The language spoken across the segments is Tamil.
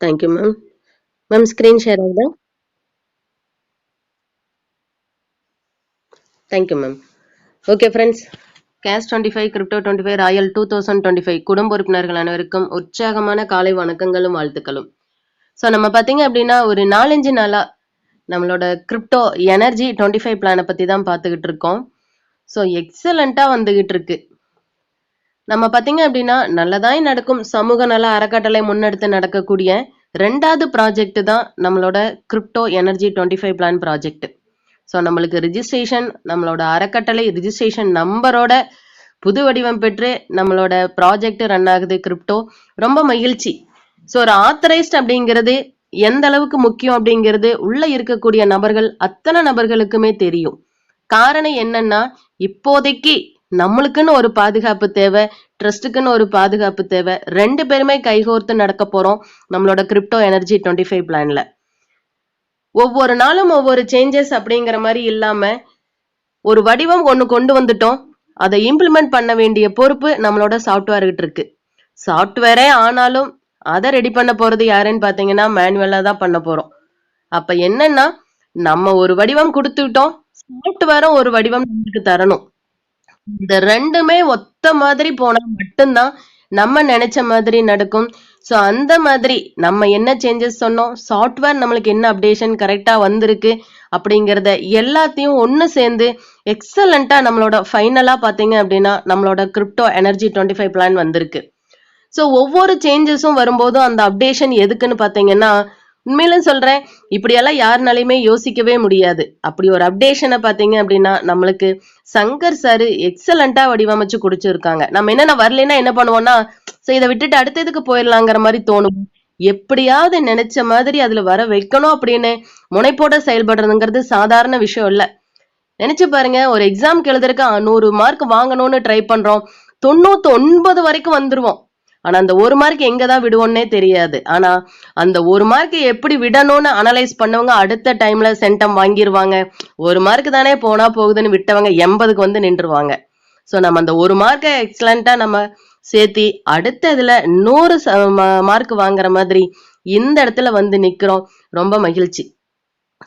Thank you, ma'am. Ma'am, screen share ஆகுதா? Thank you, ma'am. Okay, friends. Cash 25 crypto 25 Royal 2025 குடும்ப உறுப்பினர்கள் அனைவருக்கும் உற்சாகமான காலை வணக்கங்களும் வாழ்த்துக்களும். ஸோ நம்ம பார்த்தீங்க அப்படின்னா ஒரு 4-5 நாளா நம்மளோட கிரிப்டோ எனர்ஜி 25 பிளானை பத்தி தான் பார்த்துக்கிட்டு இருக்கோம். ஸோ எக்ஸலண்டா வந்துகிட்டு இருக்கு. நம்ம பார்த்தீங்க அப்படின்னா நல்லதாய் நடக்கும் சமூக நல அறக்கட்டளை முன்னெடுத்து நடக்கக்கூடிய 2வது ப்ராஜெக்ட் தான் நம்மளோட crypto energy 25 plan project. So நம்மளுக்கு ரிஜிஸ்ட்ரேஷன் நம்மளோட அறக்கட்டளை ரிஜிஸ்ட்ரேஷன் நம்பரோட புது வடிவம் பெற்று நம்மளோட ப்ராஜெக்ட் ரன் ஆகுது கிரிப்டோ. ரொம்ப மகிழ்ச்சி. ஸோ ஒரு ஆத்தரைஸ்ட் அப்படிங்கிறது எந்த அளவுக்கு முக்கியம் அப்படிங்கிறது உள்ள இருக்கக்கூடிய நபர்கள் அத்தனை நபர்களுக்குமே தெரியும். காரணம் என்னன்னா இப்போதைக்கு நம்மளுக்குன்னு ஒரு பாதுகாப்பு தேவை, ட்ரஸ்ட்டுக்குன்னு ஒரு பாதுகாப்பு தேவை. 2 பேருமே கைகோர்த்து நடக்க போறோம் நம்மளோட கிரிப்டோ எனர்ஜி 25 பிளான்ல. ஒவ்வொரு நாளும் ஒவ்வொரு சேஞ்சஸ் அப்படிங்கிற மாதிரி இல்லாம ஒரு வடிவம் ஒண்ணு கொண்டு வந்துட்டோம். அதை இம்ப்ளிமெண்ட் பண்ண வேண்டிய பொறுப்பு நம்மளோட சாஃப்ட்வேர்கிட்ட இருக்கு. சாஃப்ட்வேரே ஆனாலும் அதை ரெடி பண்ண போறது யாருன்னு பாத்தீங்கன்னா மேனுவலா தான் பண்ண போறோம். அப்ப என்னன்னா நம்ம ஒரு வடிவம் கொடுத்துட்டோம், சாஃப்ட்வேரும் ஒரு வடிவம் நமக்கு தரணும். இந்த 2மே ஒத்த மாதிரி போனா மட்டும்தான் நம்ம நினைச்ச மாதிரி நடக்கும். ஸோ அந்த மாதிரி நம்ம என்ன சேஞ்சஸ் சொன்னோம், சாஃப்ட்வேர் நம்மளுக்கு என்ன அப்டேஷன் கரெக்டா வந்திருக்கு அப்படிங்கிறத எல்லாத்தையும் ஒன்று சேர்ந்து எக்ஸலண்டா நம்மளோட ஃபைனலா பார்த்தீங்க அப்படின்னா நம்மளோட கிரிப்டோ எனர்ஜி 25 பிளான் வந்திருக்கு. ஸோ ஒவ்வொரு சேஞ்சஸும் வரும்போதும் அந்த அப்டேஷன் எதுக்குன்னு பார்த்தீங்கன்னா உண்மையில சொல்றேன், இப்படியெல்லாம் யாருனாலையுமே யோசிக்கவே முடியாது. அப்படி ஒரு அப்டேஷனை பார்த்தீங்க அப்படின்னா நம்மளுக்கு சங்கர் சார் எக்ஸலண்டா வடிவமைச்சு குடிச்சிருக்காங்க. நம்ம என்னென்ன வரலைன்னா என்ன பண்ணுவோம்னா இதை விட்டுட்டு அடுத்ததுக்கு போயிடலாங்கிற மாதிரி தோணும். எப்படியாவது நினைச்ச மாதிரி அதுல வர வைக்கணும் அப்படின்னு முனைப்போட செயல்படுறதுங்கிறது சாதாரண விஷயம் இல்ல. நினைச்சு பாருங்க, ஒரு எக்ஸாம்க்கு எழுதுறதுக்கு 100 மார்க் வாங்கணும்னு ட்ரை பண்றோம், 99 வரைக்கும் வந்துருவோம். ஆனா அந்த 1 மார்க் எங்கதான் விடுவோன்னே தெரியாது. ஆனா அந்த 1 மார்க் எப்படி விடணும்னு அனலைஸ் பண்ணவங்க அடுத்த டைம்ல சென்டம் வாங்கிருவாங்க. 1 மார்க் தானே போனா போகுதுன்னு விட்டவங்க 80க்கு வந்து நின்றுவாங்க. ஸோ நம்ம அந்த 1 மார்க்கை எக்ஸலண்டா நம்ம சேர்த்தி அடுத்த இதுல 100 மார்க் வாங்குற மாதிரி இந்த இடத்துல வந்து நிக்கிறோம். ரொம்ப மகிழ்ச்சி.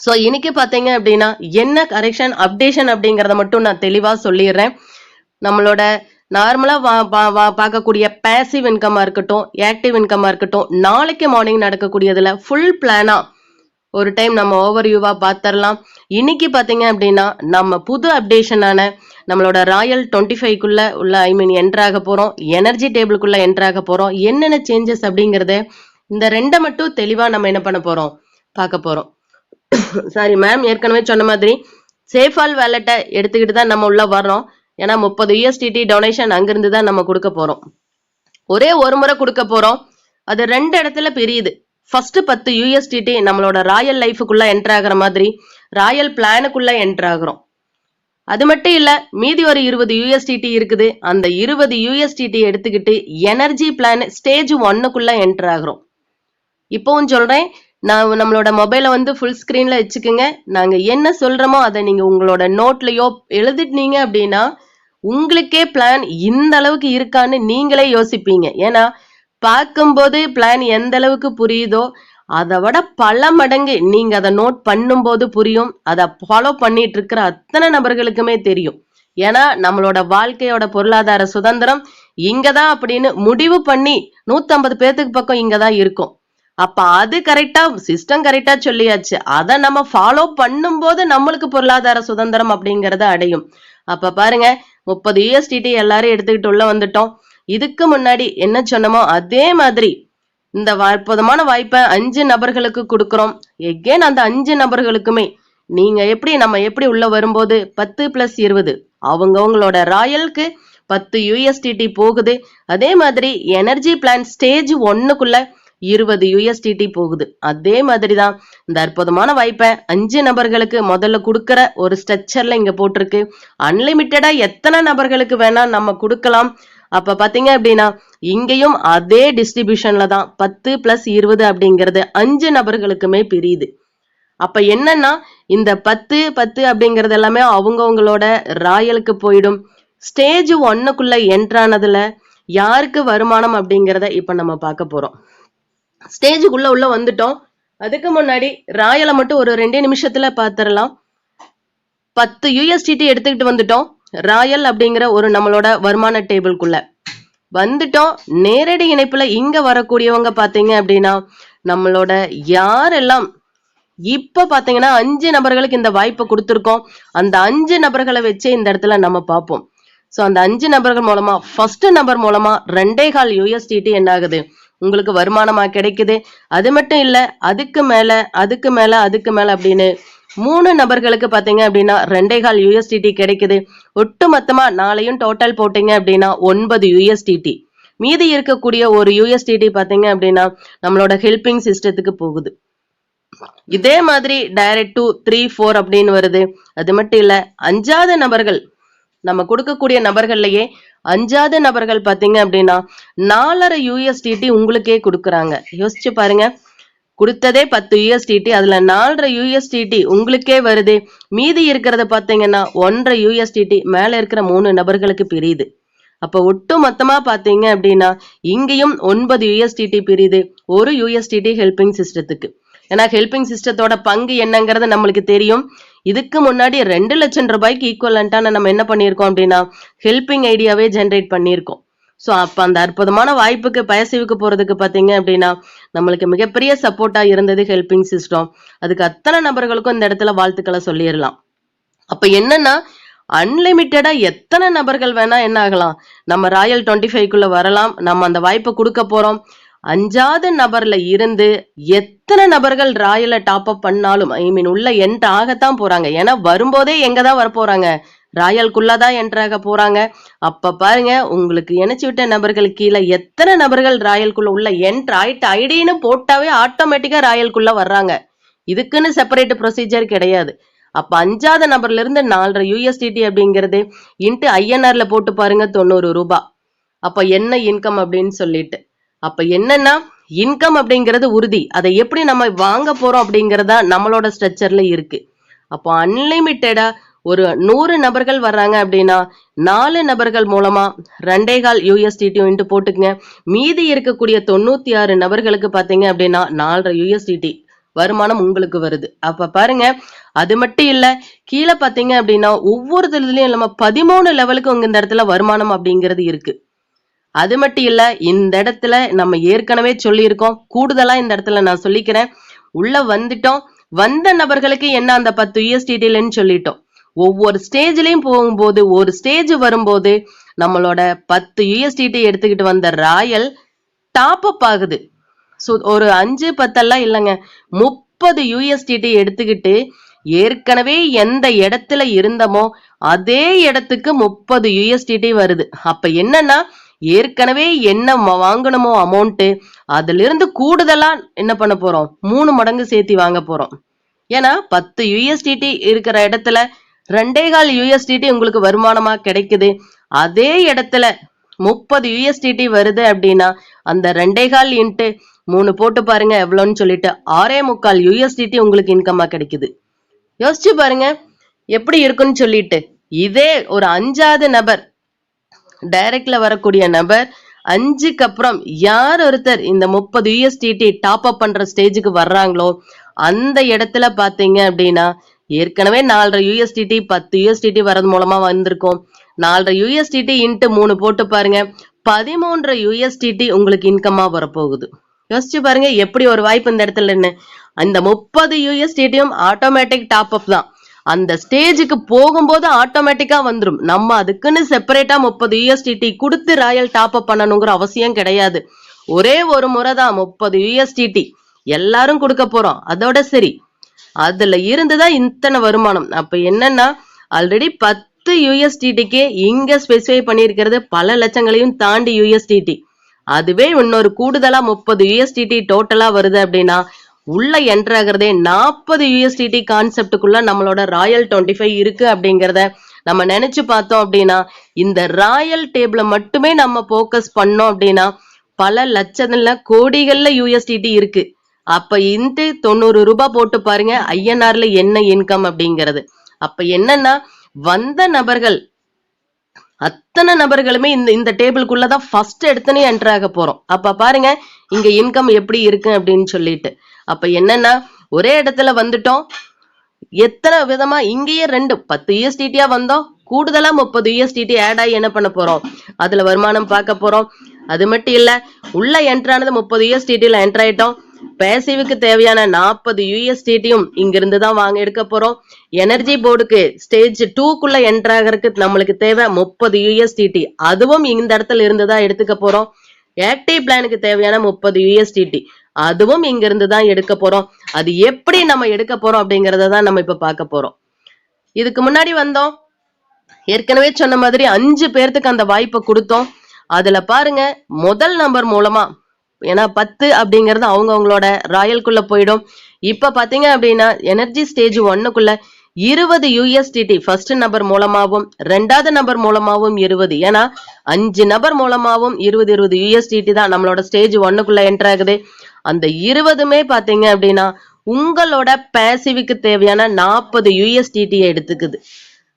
ஸோ இன்னைக்கு பாத்தீங்க அப்படின்னா என்ன கரெக்ஷன் அப்டேஷன் அப்படிங்கறத மட்டும் நான் தெளிவா சொல்லிடுறேன். நம்மளோட நார்மலா பார்க்கக்கூடிய பேசிவ் இன்கமா இருக்கட்டும், ஆக்டிவ் இன்கமா இருக்கட்டும், நாளைக்கு மார்னிங் நடக்கக்கூடியதுல ஃபுல் பிளானா ஒரு டைம் நம்ம ஓவர்வியூவா பார்த்துடலாம். இன்னைக்கு பாத்தீங்க அப்படின்னா நம்ம புது அப்டேஷனான நம்மளோட ராயல் 25க்குள்ள உள்ள என்டர் ஆக போறோம், எனர்ஜி டேபிளுக்குள்ள என்டர் ஆக போறோம். என்னென்ன சேஞ்சஸ் அப்படிங்கறத இந்த 2 மட்டும் தெளிவா நம்ம என்ன பண்ண போறோம் பார்க்க போறோம். சாரி மேம், ஏற்கனவே சொன்ன மாதிரி சேஃபால் வேலட்டை எடுத்துக்கிட்டு தான் நம்ம உள்ள வர்றோம். ஏன்னா 30 USDT டொனேஷன் அங்கிருந்து தான் நம்ம கொடுக்க போறோம். ஒரே ஒரு முறை கொடுக்க போறோம். அது 2 இடத்துல பிரியுது. ஃபர்ஸ்ட் 10 USDT நம்மளோட ராயல் லைஃபுக்குள்ள என்டர் ஆகிற மாதிரி ராயல் பிளானுக்குள்ள என்டர் ஆகுறோம். அது மட்டும் இல்ல, மீதி ஒரு 20 USDT இருக்குது. அந்த 20 USDT எடுத்துக்கிட்டு எனர்ஜி பிளான் ஸ்டேஜ் 1க்குள்ள என்டர் ஆகுறோம். இப்பவும் சொல்றேன், நான் நம்மளோட மொபைலை வந்து ஃபுல் ஸ்கிரீன்ல வச்சுக்கோங்க. நாங்க என்ன சொல்றோமோ அதை நீங்க உங்களோட நோட்லயோ எழுதிட்டீங்க அப்படின்னா உங்களுக்கே பிளான் இந்த அளவுக்கு இருக்கான்னு நீங்களே யோசிப்பீங்க. ஏன்னா பார்க்கும்போது பிளான் எந்த அளவுக்கு புரியுதோ அதை விட பல மடங்கு நீங்க அதை நோட் பண்ணும்போது புரியும். அதை ஃபாலோ பண்ணிட்டு இருக்கிற அத்தனை நபர்களுக்குமே தெரியும். ஏன்னா நம்மளோட வாழ்க்கையோட பொருளாதார சுதந்திரம் இங்கதான் அப்படின்னு முடிவு பண்ணி 150 பேர்த்துக்கு பக்கம் இங்கதான் இருக்கும். அப்ப அது கரெக்டா சிஸ்டம் கரெக்டா சொல்லியாச்சு. அதை நம்ம ஃபாலோ பண்ணும்போது நம்மளுக்கு பொருளாதார சுதந்திரம் அப்படிங்கறத அடையும். அப்ப பாருங்க, 30 USDT எல்லாரும் எடுத்துக்கிட்டு உள்ள வந்துட்டோம். இதுக்கு முன்னாடி என்ன சொன்னமோ அதே மாதிரி இந்த அற்புதமான வாய்ப்பை 5 நபர்களுக்கு கொடுக்கிறோம். எகேன் அந்த 5 நபர்களுக்குமே நீங்க நம்ம எப்படி உள்ள வரும்போது 10+20 அவங்களோட ராயலுக்கு 10 USDT போகுது. அதே மாதிரி எனர்ஜி பிளான் ஸ்டேஜ் 1க்குள்ள 20 USDT போகுது. அதே மாதிரிதான் இந்த அற்புதமான வாய்ப்பை 5 நபர்களுக்கு முதல்ல கொடுக்கிற ஒரு ஸ்ட்ரக்சர்ல இங்க போட்டிருக்கு. அன்லிமிட்டடா எத்தனை நபர்களுக்கு வேணா நம்ம கொடுக்கலாம். அப்ப பாத்தீங்க அப்படின்னா இங்கேயும் அதே டிஸ்ட்ரிபியூஷன்ல தான் 10+20 அப்படிங்கிறது 5 நபர்களுக்குமே பிரியுது. அப்ப என்னன்னா இந்த 10 அப்படிங்கறது எல்லாமே அவங்கவங்களோட ராயலுக்கு போயிடும். ஸ்டேஜ் 1க்குள்ள என்ட்ரானதுல யாருக்கு வருமானம் அப்படிங்கிறத இப்ப நம்ம பார்க்க போறோம். ஸ்டேஜுக்குள்ள உள்ள வந்துட்டோம். அதுக்கு முன்னாடி ராயலை மட்டும் ஒரு 2 நிமிஷத்துல பாத்திரலாம். 10 USDT எடுத்துக்கிட்டு வந்துட்டோம். ராயல் அப்படிங்கிற ஒரு நம்மளோட வருமான டேபிள்குள்ள வந்துட்டோம். நேரடி இணைப்புல இங்க வரக்கூடியவங்க பாத்தீங்க அப்படின்னா நம்மளோட யாரெல்லாம் இப்ப பாத்தீங்கன்னா 5 நபர்களுக்கு இந்த வாய்ப்பை கொடுத்திருக்கோம். அந்த 5 நபர்களை வச்சே இந்த இடத்துல நம்ம பார்ப்போம். சோ அந்த 5 நபர்கள் மூலமா ஃபர்ஸ்ட் நபர் மூலமா 2.25 USDT என்ன ஆகுது உங்களுக்கு வருமானமா கிடைக்குது. அது மட்டும் இல்ல அதுக்கு மேல அப்படின்னு 3 நபர்களுக்கு பாத்தீங்க அப்படின்னா 2.25 USDT கிடைக்குது. ஒட்டு மொத்தமா நாளையும் டோட்டல் போட்டீங்க அப்படின்னா 9 USDT. மீதி இருக்கக்கூடிய ஒரு USDT பாத்தீங்க அப்படின்னா நம்மளோட ஹெல்பிங் சிஸ்டத்துக்கு போகுது. இதே மாதிரி டைரக்ட் 2, 3, 4 அப்படின்னு வருது. அது மட்டும் இல்ல 5வது நபர்கள் நம்ம கொடுக்கக்கூடிய நபர்கள்லயே 5வது நபர்கள் பாத்தீங்க அப்படின்னா 4.5 USDT உங்களுக்கே கொடுக்குறாங்க. யோசிச்சு பாருங்க, கொடுத்ததே 10 USDT, அதுல 4.5 USDT உங்களுக்கே வருது. மீதி இருக்கிறத பாத்தீங்கன்னா 1.5 USDT மேல இருக்கிற 3 நபர்களுக்கு பிரியுது. அப்ப ஒட்டு மொத்தமா பாத்தீங்க அப்படின்னா இங்கேயும் 9 USDT பிரியுது. ஒரு USDT ஹெல்பிங் சிஸ்டத்துக்கு. ஏன்னா ஹெல்பிங் சிஸ்டத்தோட பங்கு என்னங்கிறது நம்மளுக்கு தெரியும். இதுக்கு முன்னாடி 2 லட்சம் ரூபாய்க்கு ஈக்குவலண்டான நம்ம என்ன பண்ணியிருக்கோம் அப்படின்னா ஹெல்பிங் ஐடியாவே ஜென்ரேட் பண்ணியிருக்கோம். ஸோ அப்போ அந்த அற்புதமான வாய்ப்புக்கு பயசிவுக்கு போறதுக்கு பார்த்தீங்க அப்படின்னா நம்மளுக்கு மிகப்பெரிய சப்போர்ட்டா இருந்தது ஹெல்பிங் சிஸ்டம். அதுக்கு அத்தனை நபர்களுக்கும் இந்த இடத்துல வாழ்த்துக்களை சொல்லிடலாம். அப்ப என்னன்னா அன்லிமிட்டடா எத்தனை நபர்கள் வேணா என்ன ஆகலாம், நம்ம ராயல் 25க்குள்ள வரலாம். நம்ம அந்த வாய்ப்பை கொடுக்க போறோம். 5வது நபர்ல இருந்து எத்தனை நபர்கள் ராயலை டாப் அப் பண்ணாலும் உள்ள என்ட்ரு ஆகத்தான் போறாங்க. ஏன்னா வரும்போதே எங்கதான் வர போறாங்க, ராயலுக்குள்ளதான் என்ட்ராக போறாங்க. அப்ப பாருங்க, உங்களுக்கு இணைச்சு விட்ட நபர்கள் கீழே எத்தனை நபர்கள் ராயலுக்குள்ள உள்ள என்ட்ரு ஆயிட்டு ஐடின்னு போட்டாவே ஆட்டோமேட்டிக்கா ராயலுக்குள்ள வர்றாங்க. இதுக்குன்னு செப்பரேட் ப்ரொசீஜர் கிடையாது. அப்ப 5வது நபர்ல இருந்து 4.5 USDT அப்படிங்கிறது இன்ட்டு INRல போட்டு பாருங்க 90 ரூபாய். அப்ப என்ன இன்கம் அப்படின்னு சொல்லிட்டு, அப்ப என்னன்னா இன்கம் அப்படிங்கிறது உறுதி. அதை எப்படி நம்ம வாங்க போறோம் அப்படிங்கறதா நம்மளோட ஸ்ட்ரக்சர்ல இருக்கு. அப்போ அன்லிமிட்டடா ஒரு 100 நபர்கள் வர்றாங்க அப்படின்னா 4 நபர்கள் மூலமா 2.25 USDT போட்டுக்குங்க. மீதி இருக்கக்கூடிய 96 நபர்களுக்கு பாத்தீங்க அப்படின்னா 4.5 USDT வருமானம் உங்களுக்கு வருது. அப்ப பாருங்க, அது மட்டும் இல்ல கீழே பாத்தீங்க அப்படின்னா ஒவ்வொரு இதுலயும் நம்ம 13 லெவலுக்கு உங்க இந்த இடத்துல வருமானம் அப்படிங்கிறது இருக்கு. அது மட்டும் இல்ல இந்த இடத்துல நம்ம ஏற்கனவே சொல்லியிருக்கோம், கூடுதலா இந்த இடத்துல நான் சொல்லிக்கிறேன். உள்ள வந்துட்டோம், வந்த நபர்களுக்கு என்ன அந்த 10 USDTன்னு சொல்லிட்டோம். ஒவ்வொரு ஸ்டேஜ்லயும் போகும்போது ஒரு ஸ்டேஜ் வரும்போது நம்மளோட 10 USDT எடுத்துக்கிட்டு வந்த ராயல் டாப் அப் ஆகுது. ஸோ ஒரு 5-10 எல்லாம் இல்லைங்க, 30 USDT எடுத்துக்கிட்டு ஏற்கனவே எந்த இடத்துல இருந்தமோ அதே இடத்துக்கு 30 USDT வருது. அப்ப என்னன்னா ஏற்கனவே என்ன வாங்கணுமோ அமௌண்ட் அதுல இருந்து கூடுதலா என்ன பண்ண போறோம், 3 மடங்கு சேர்த்தி வாங்க போறோம். ஏன்னா 10 USDT இருக்கிற இடத்துல 2.25 USDT உங்களுக்கு வருமானமா கிடைக்குது. அதே இடத்துல 30 USDT வருது அப்படின்னா அந்த 2.25 இன்ட்டு 3 போட்டு பாருங்க எவ்வளோன்னு சொல்லிட்டு 6.25 USDT உங்களுக்கு இன்கமா கிடைக்குது. யோசிச்சு பாருங்க எப்படி இருக்குன்னு சொல்லிட்டு. இதே ஒரு 5வது நபர் டைரக்ட்ல வரக்கூடிய நபர் 5க்கு அப்புறம் யார் ஒருத்தர் இந்த 30 USDT டாப் அப் பண்ற ஸ்டேஜுக்கு வர்றாங்களோ அந்த இடத்துல பாத்தீங்க அப்படின்னா ஏற்கனவே 4.5 USDT 10 USDT வரது மூலமா வந்திருக்கும். 4.5 USDT இன்ட்டு 3 போட்டு பாருங்க 13 USDT உங்களுக்கு இன்கமா வரப்போகுது. யோசிச்சு பாருங்க எப்படி ஒரு வாய்ப்பு இந்த இடத்துல. அந்த 30 USDTயும் ஆட்டோமேட்டிக் டாப் அப் தான். அந்த ஸ்டேஜுக்கு போகும்போது ஆட்டோமேட்டிக்கா வந்துடும். நம்ம அதுக்குன்னு செப்பரேட்டா 30 USDT கொடுத்து ராயல் டாப் அப் பண்ணணுங்கிற அவசியம் கிடையாது. ஒரே ஒரு முறை தான் 30 USDT எல்லாரும் கொடுக்க போறோம். அதோட சரி, அதுல இருந்துதான் இத்தனை வருமானம். அப்ப என்னன்னா ஆல்ரெடி 10 USDTக்கே இங்க ஸ்பெசிஃபை பண்ணியிருக்கிறது பல லட்சங்களையும் தாண்டி USDT. அதுவே இன்னொரு கூடுதலா 30 USDT டோட்டலா வருது அப்படின்னா உள்ள என்டர் ஆகிறதே 40 USDT கான்செப்டுக்குள்ள நம்மளோட ராயல் 25 இருக்கு அப்படிங்கிறத நம்ம நினைச்சு பார்த்தோம் அப்படின்னா இந்த ராயல் டேபிள மட்டுமே நம்ம போக்கஸ் பண்ணோம் அப்படின்னா பல லட்சத்துல கோடிகள்ல USDT இருக்கு. அப்ப இந்த 90 ரூபாய் போட்டு பாருங்க INRல என்ன இன்கம் அப்படிங்கிறது. அப்ப என்னன்னா வந்த நபர்கள் அத்தனை நபர்களுமே இந்த டேபிளுக்குள்ளதான் ஃபர்ஸ்ட் எடுத்தனே என்டர் ஆக போறோம். அப்ப பாருங்க இங்க இன்கம் எப்படி இருக்கு அப்படின்னு சொல்லிட்டு. அப்ப என்னன்னா ஒரே இடத்துல வந்துட்டோம். எத்தனை விதமா இங்கேயே 10 USDT வந்தோம், கூடுதலா 30 USDT ஆட் ஆகி என்ன பண்ண போறோம், அதுல வருமானம் பார்க்க போறோம். அது மட்டும் இல்ல, உள்ள என்டர் ஆனது 30 USDT என்டர் ஆயிட்டோம். பேசிவுக்கு தேவையான 40 USDTயும் இங்க இருந்து தான் வாங்க எடுக்க போறோம். எனர்ஜி போர்டுக்கு ஸ்டேஜ் 2க்குள்ள என்டர் ஆகிறதுக்கு நம்மளுக்கு தேவை 30 USDT, அதுவும் இந்த இடத்துல இருந்து தான் எடுத்துக்க போறோம். ஆக்டிவ் பிளானுக்கு தேவையான 30 USDT, அதுவும் இங்க இருந்து தான் எடுக்க போறோம். அது எப்படி நம்ம எடுக்க போறோம் அப்படிங்கறத தான் நம்ம இப்ப பார்க்க போறோம். இதுக்கு முன்னாடி வந்தோம், ஏற்கனவே சொன்ன மாதிரி 5 பேர்த்துக்கு அந்த வாய்ப்பை கொடுத்தோம். அதுல பாருங்க முதல் நம்பர் மூலமா, ஏன்னா 10 அப்படிங்கறது அவங்களோட ராயல்குள்ள போயிடும். இப்ப பாத்தீங்க அப்படின்னா எனர்ஜி ஸ்டேஜ் 1க்குள்ள 20 USDT ஃபர்ஸ்ட் நபர் மூலமாவும், ரெண்டாவது நபர் மூலமாவும் 20, ஏன்னா 5 நபர் மூலமாவும் 20 USDT தான் நம்மளோட ஸ்டேஜ் 1க்குள்ள என்டர் ஆகுது. அந்த 20மே பாத்தீங்க அப்படின்னா உங்களோட பேசிவுக்கு தேவையான 40 USDT எடுத்துக்குது.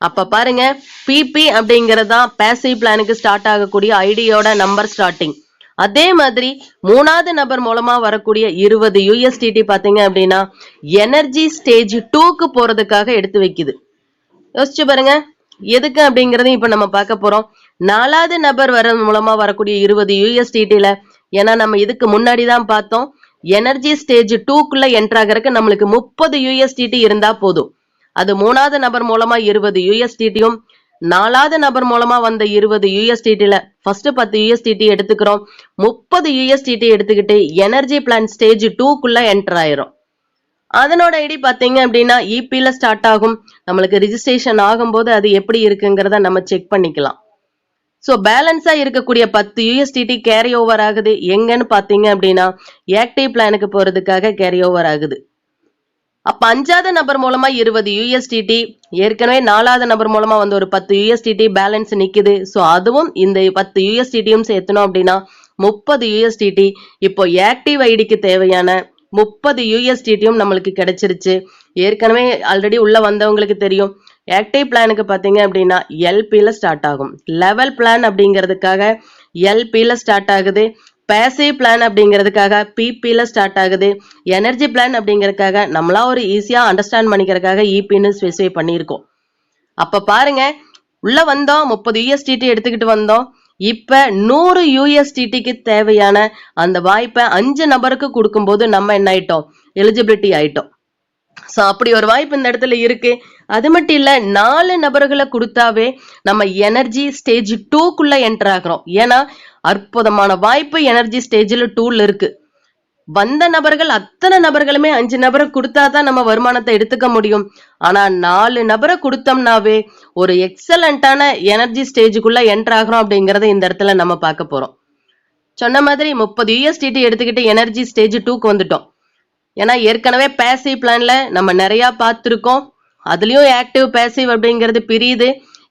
அப்ப பாருங்க பிபி அப்படிங்கறதா பேசிவ் பிளானுக்கு ஸ்டார்ட் ஆகக்கூடிய ஐடியோட நம்பர் ஸ்டார்டிங். அதே மாதிரி மூணாவது நபர் மூலமா வரக்கூடிய 20 USDT பாத்தீங்க அப்படின்னா எனர்ஜி ஸ்டேஜ் 2க்கு போறதுக்காக எடுத்து வைக்குது. யோசிச்சு பாருங்க எதுக்கு அப்படிங்கறதையும் இப்ப நம்ம பார்க்க போறோம். நாலாவது நபர் மூலமா வரக்கூடிய 20 USDTல, ஏன்னா நம்ம இதுக்கு முன்னாடி தான் பார்த்தோம், எனர்ஜி ஸ்டேஜ் 2க்குள்ள என்டர் ஆகிறதுக்கு நம்மளுக்கு 30 USDT இருந்தா போதும். அது மூணாவது நபர் மூலமா 20 USDTயும், நாலாவது நபர் மூலமா வந்த 20 USDTல ஃபர்ஸ்ட் 10 USDT எடுத்துக்கிறோம். 30 USDT எடுத்துக்கிட்டு எனர்ஜி பிளான் ஸ்டேஜ் 2க்குள்ள என்டர் ஆயிரும். அதனோட ஐடி பாத்தீங்க அப்படின்னா இபில ஸ்டார்ட் ஆகும். நம்மளுக்கு ரிஜிஸ்ட்ரேஷன் ஆகும்போது அது எப்படி இருக்குங்கிறத நம்ம செக் பண்ணிக்கலாம். சோ பேலன்ஸா இருக்கக்கூடிய 10 USDT கேரி ஓவர் ஆகுது. எங்கன்னு பாத்தீங்க அப்படின்னா ஆக்டிவ் பிளானுக்கு போறதுக்காக கேரி ஓவர் ஆகுது. அப்ப 5வது நபர் மூலமா 20 USDT, ஏற்கனவே 4வது நபர் மூலமா வந்து ஒரு 10 USDT பேலன்ஸ் நிக்குது. சோ அதுவும் இந்த 10 USDTயும் சேர்த்தணும் அப்படின்னா 30 USDT. இப்போ ஆக்டிவ் ஐடிக்கு தேவையான 30 USDTயும் நம்மளுக்கு கிடைச்சிருச்சு. ஏற்கனவே ஆல்ரெடி உள்ள வந்தவங்களுக்கு தெரியும், ஆக்டிவ் பிளானுக்கு பாத்தீங்க அப்படின்னா எல்பில ஸ்டார்ட் ஆகும். லெவல் பிளான் அப்படிங்கிறதுக்காக எல்பில ஸ்டார்ட் ஆகுது. பேசிவ் பிளான் அப்படிங்கிறதுக்காக பிபில ஸ்டார்ட் ஆகுது. எனர்ஜி பிளான் அப்படிங்கறதுக்காக நம்மளா ஒரு ஈஸியா அண்டர்ஸ்டாண்ட் பண்ணிக்கிறதுக்காக இபின்னு ஸ்பெசிஃபை பண்ணியிருக்கோம். அப்ப பாருங்க உள்ள வந்தோம், 30 USDT எடுத்துக்கிட்டு வந்தோம். இப்ப 100 USDTக்கு தேவையான அந்த வாய்ப்பை 5 நபருக்கு கொடுக்கும்போது நம்ம என்ன ஆயிட்டோம், எலிஜிபிலிட்டி ஆயிட்டோம். சோ அப்படி ஒரு வாய்ப்பு இந்த இடத்துல இருக்கு. அது மட்டும் இல்ல, 4 நபர்களை கொடுத்தாவே நம்ம எனர்ஜி ஸ்டேஜ் 2க்குள்ள என்டர் ஆகிறோம். ஏன்னா அற்புதமான வாய்ப்பு எனர்ஜி ஸ்டேஜ்ல 2ல இருக்கு. வந்த நபர்கள் அத்தனை நபர்களுமே 5 நபரை கொடுத்தாதான் நம்ம வருமானத்தை எடுத்துக்க முடியும். ஆனா 4 நபரை கொடுத்தோம்னாவே ஒரு எக்ஸலண்டான எனர்ஜி ஸ்டேஜுக்குள்ள என்டர் ஆகிறோம் அப்படிங்கறத இந்த இடத்துல நம்ம பார்க்க போறோம். சொன்ன மாதிரி 30 USDT எடுத்துக்கிட்டு எனர்ஜி ஸ்டேஜ் 2க்கு வந்துட்டோம். ஏன்னா ஏற்கனவே பேசிவ் பிளான்ல நம்ம நிறைய பார்த்திருக்கோம். அதுலயும் ஆக்டிவ் பேசிவ் அப்படிங்கிறது பிரியுது.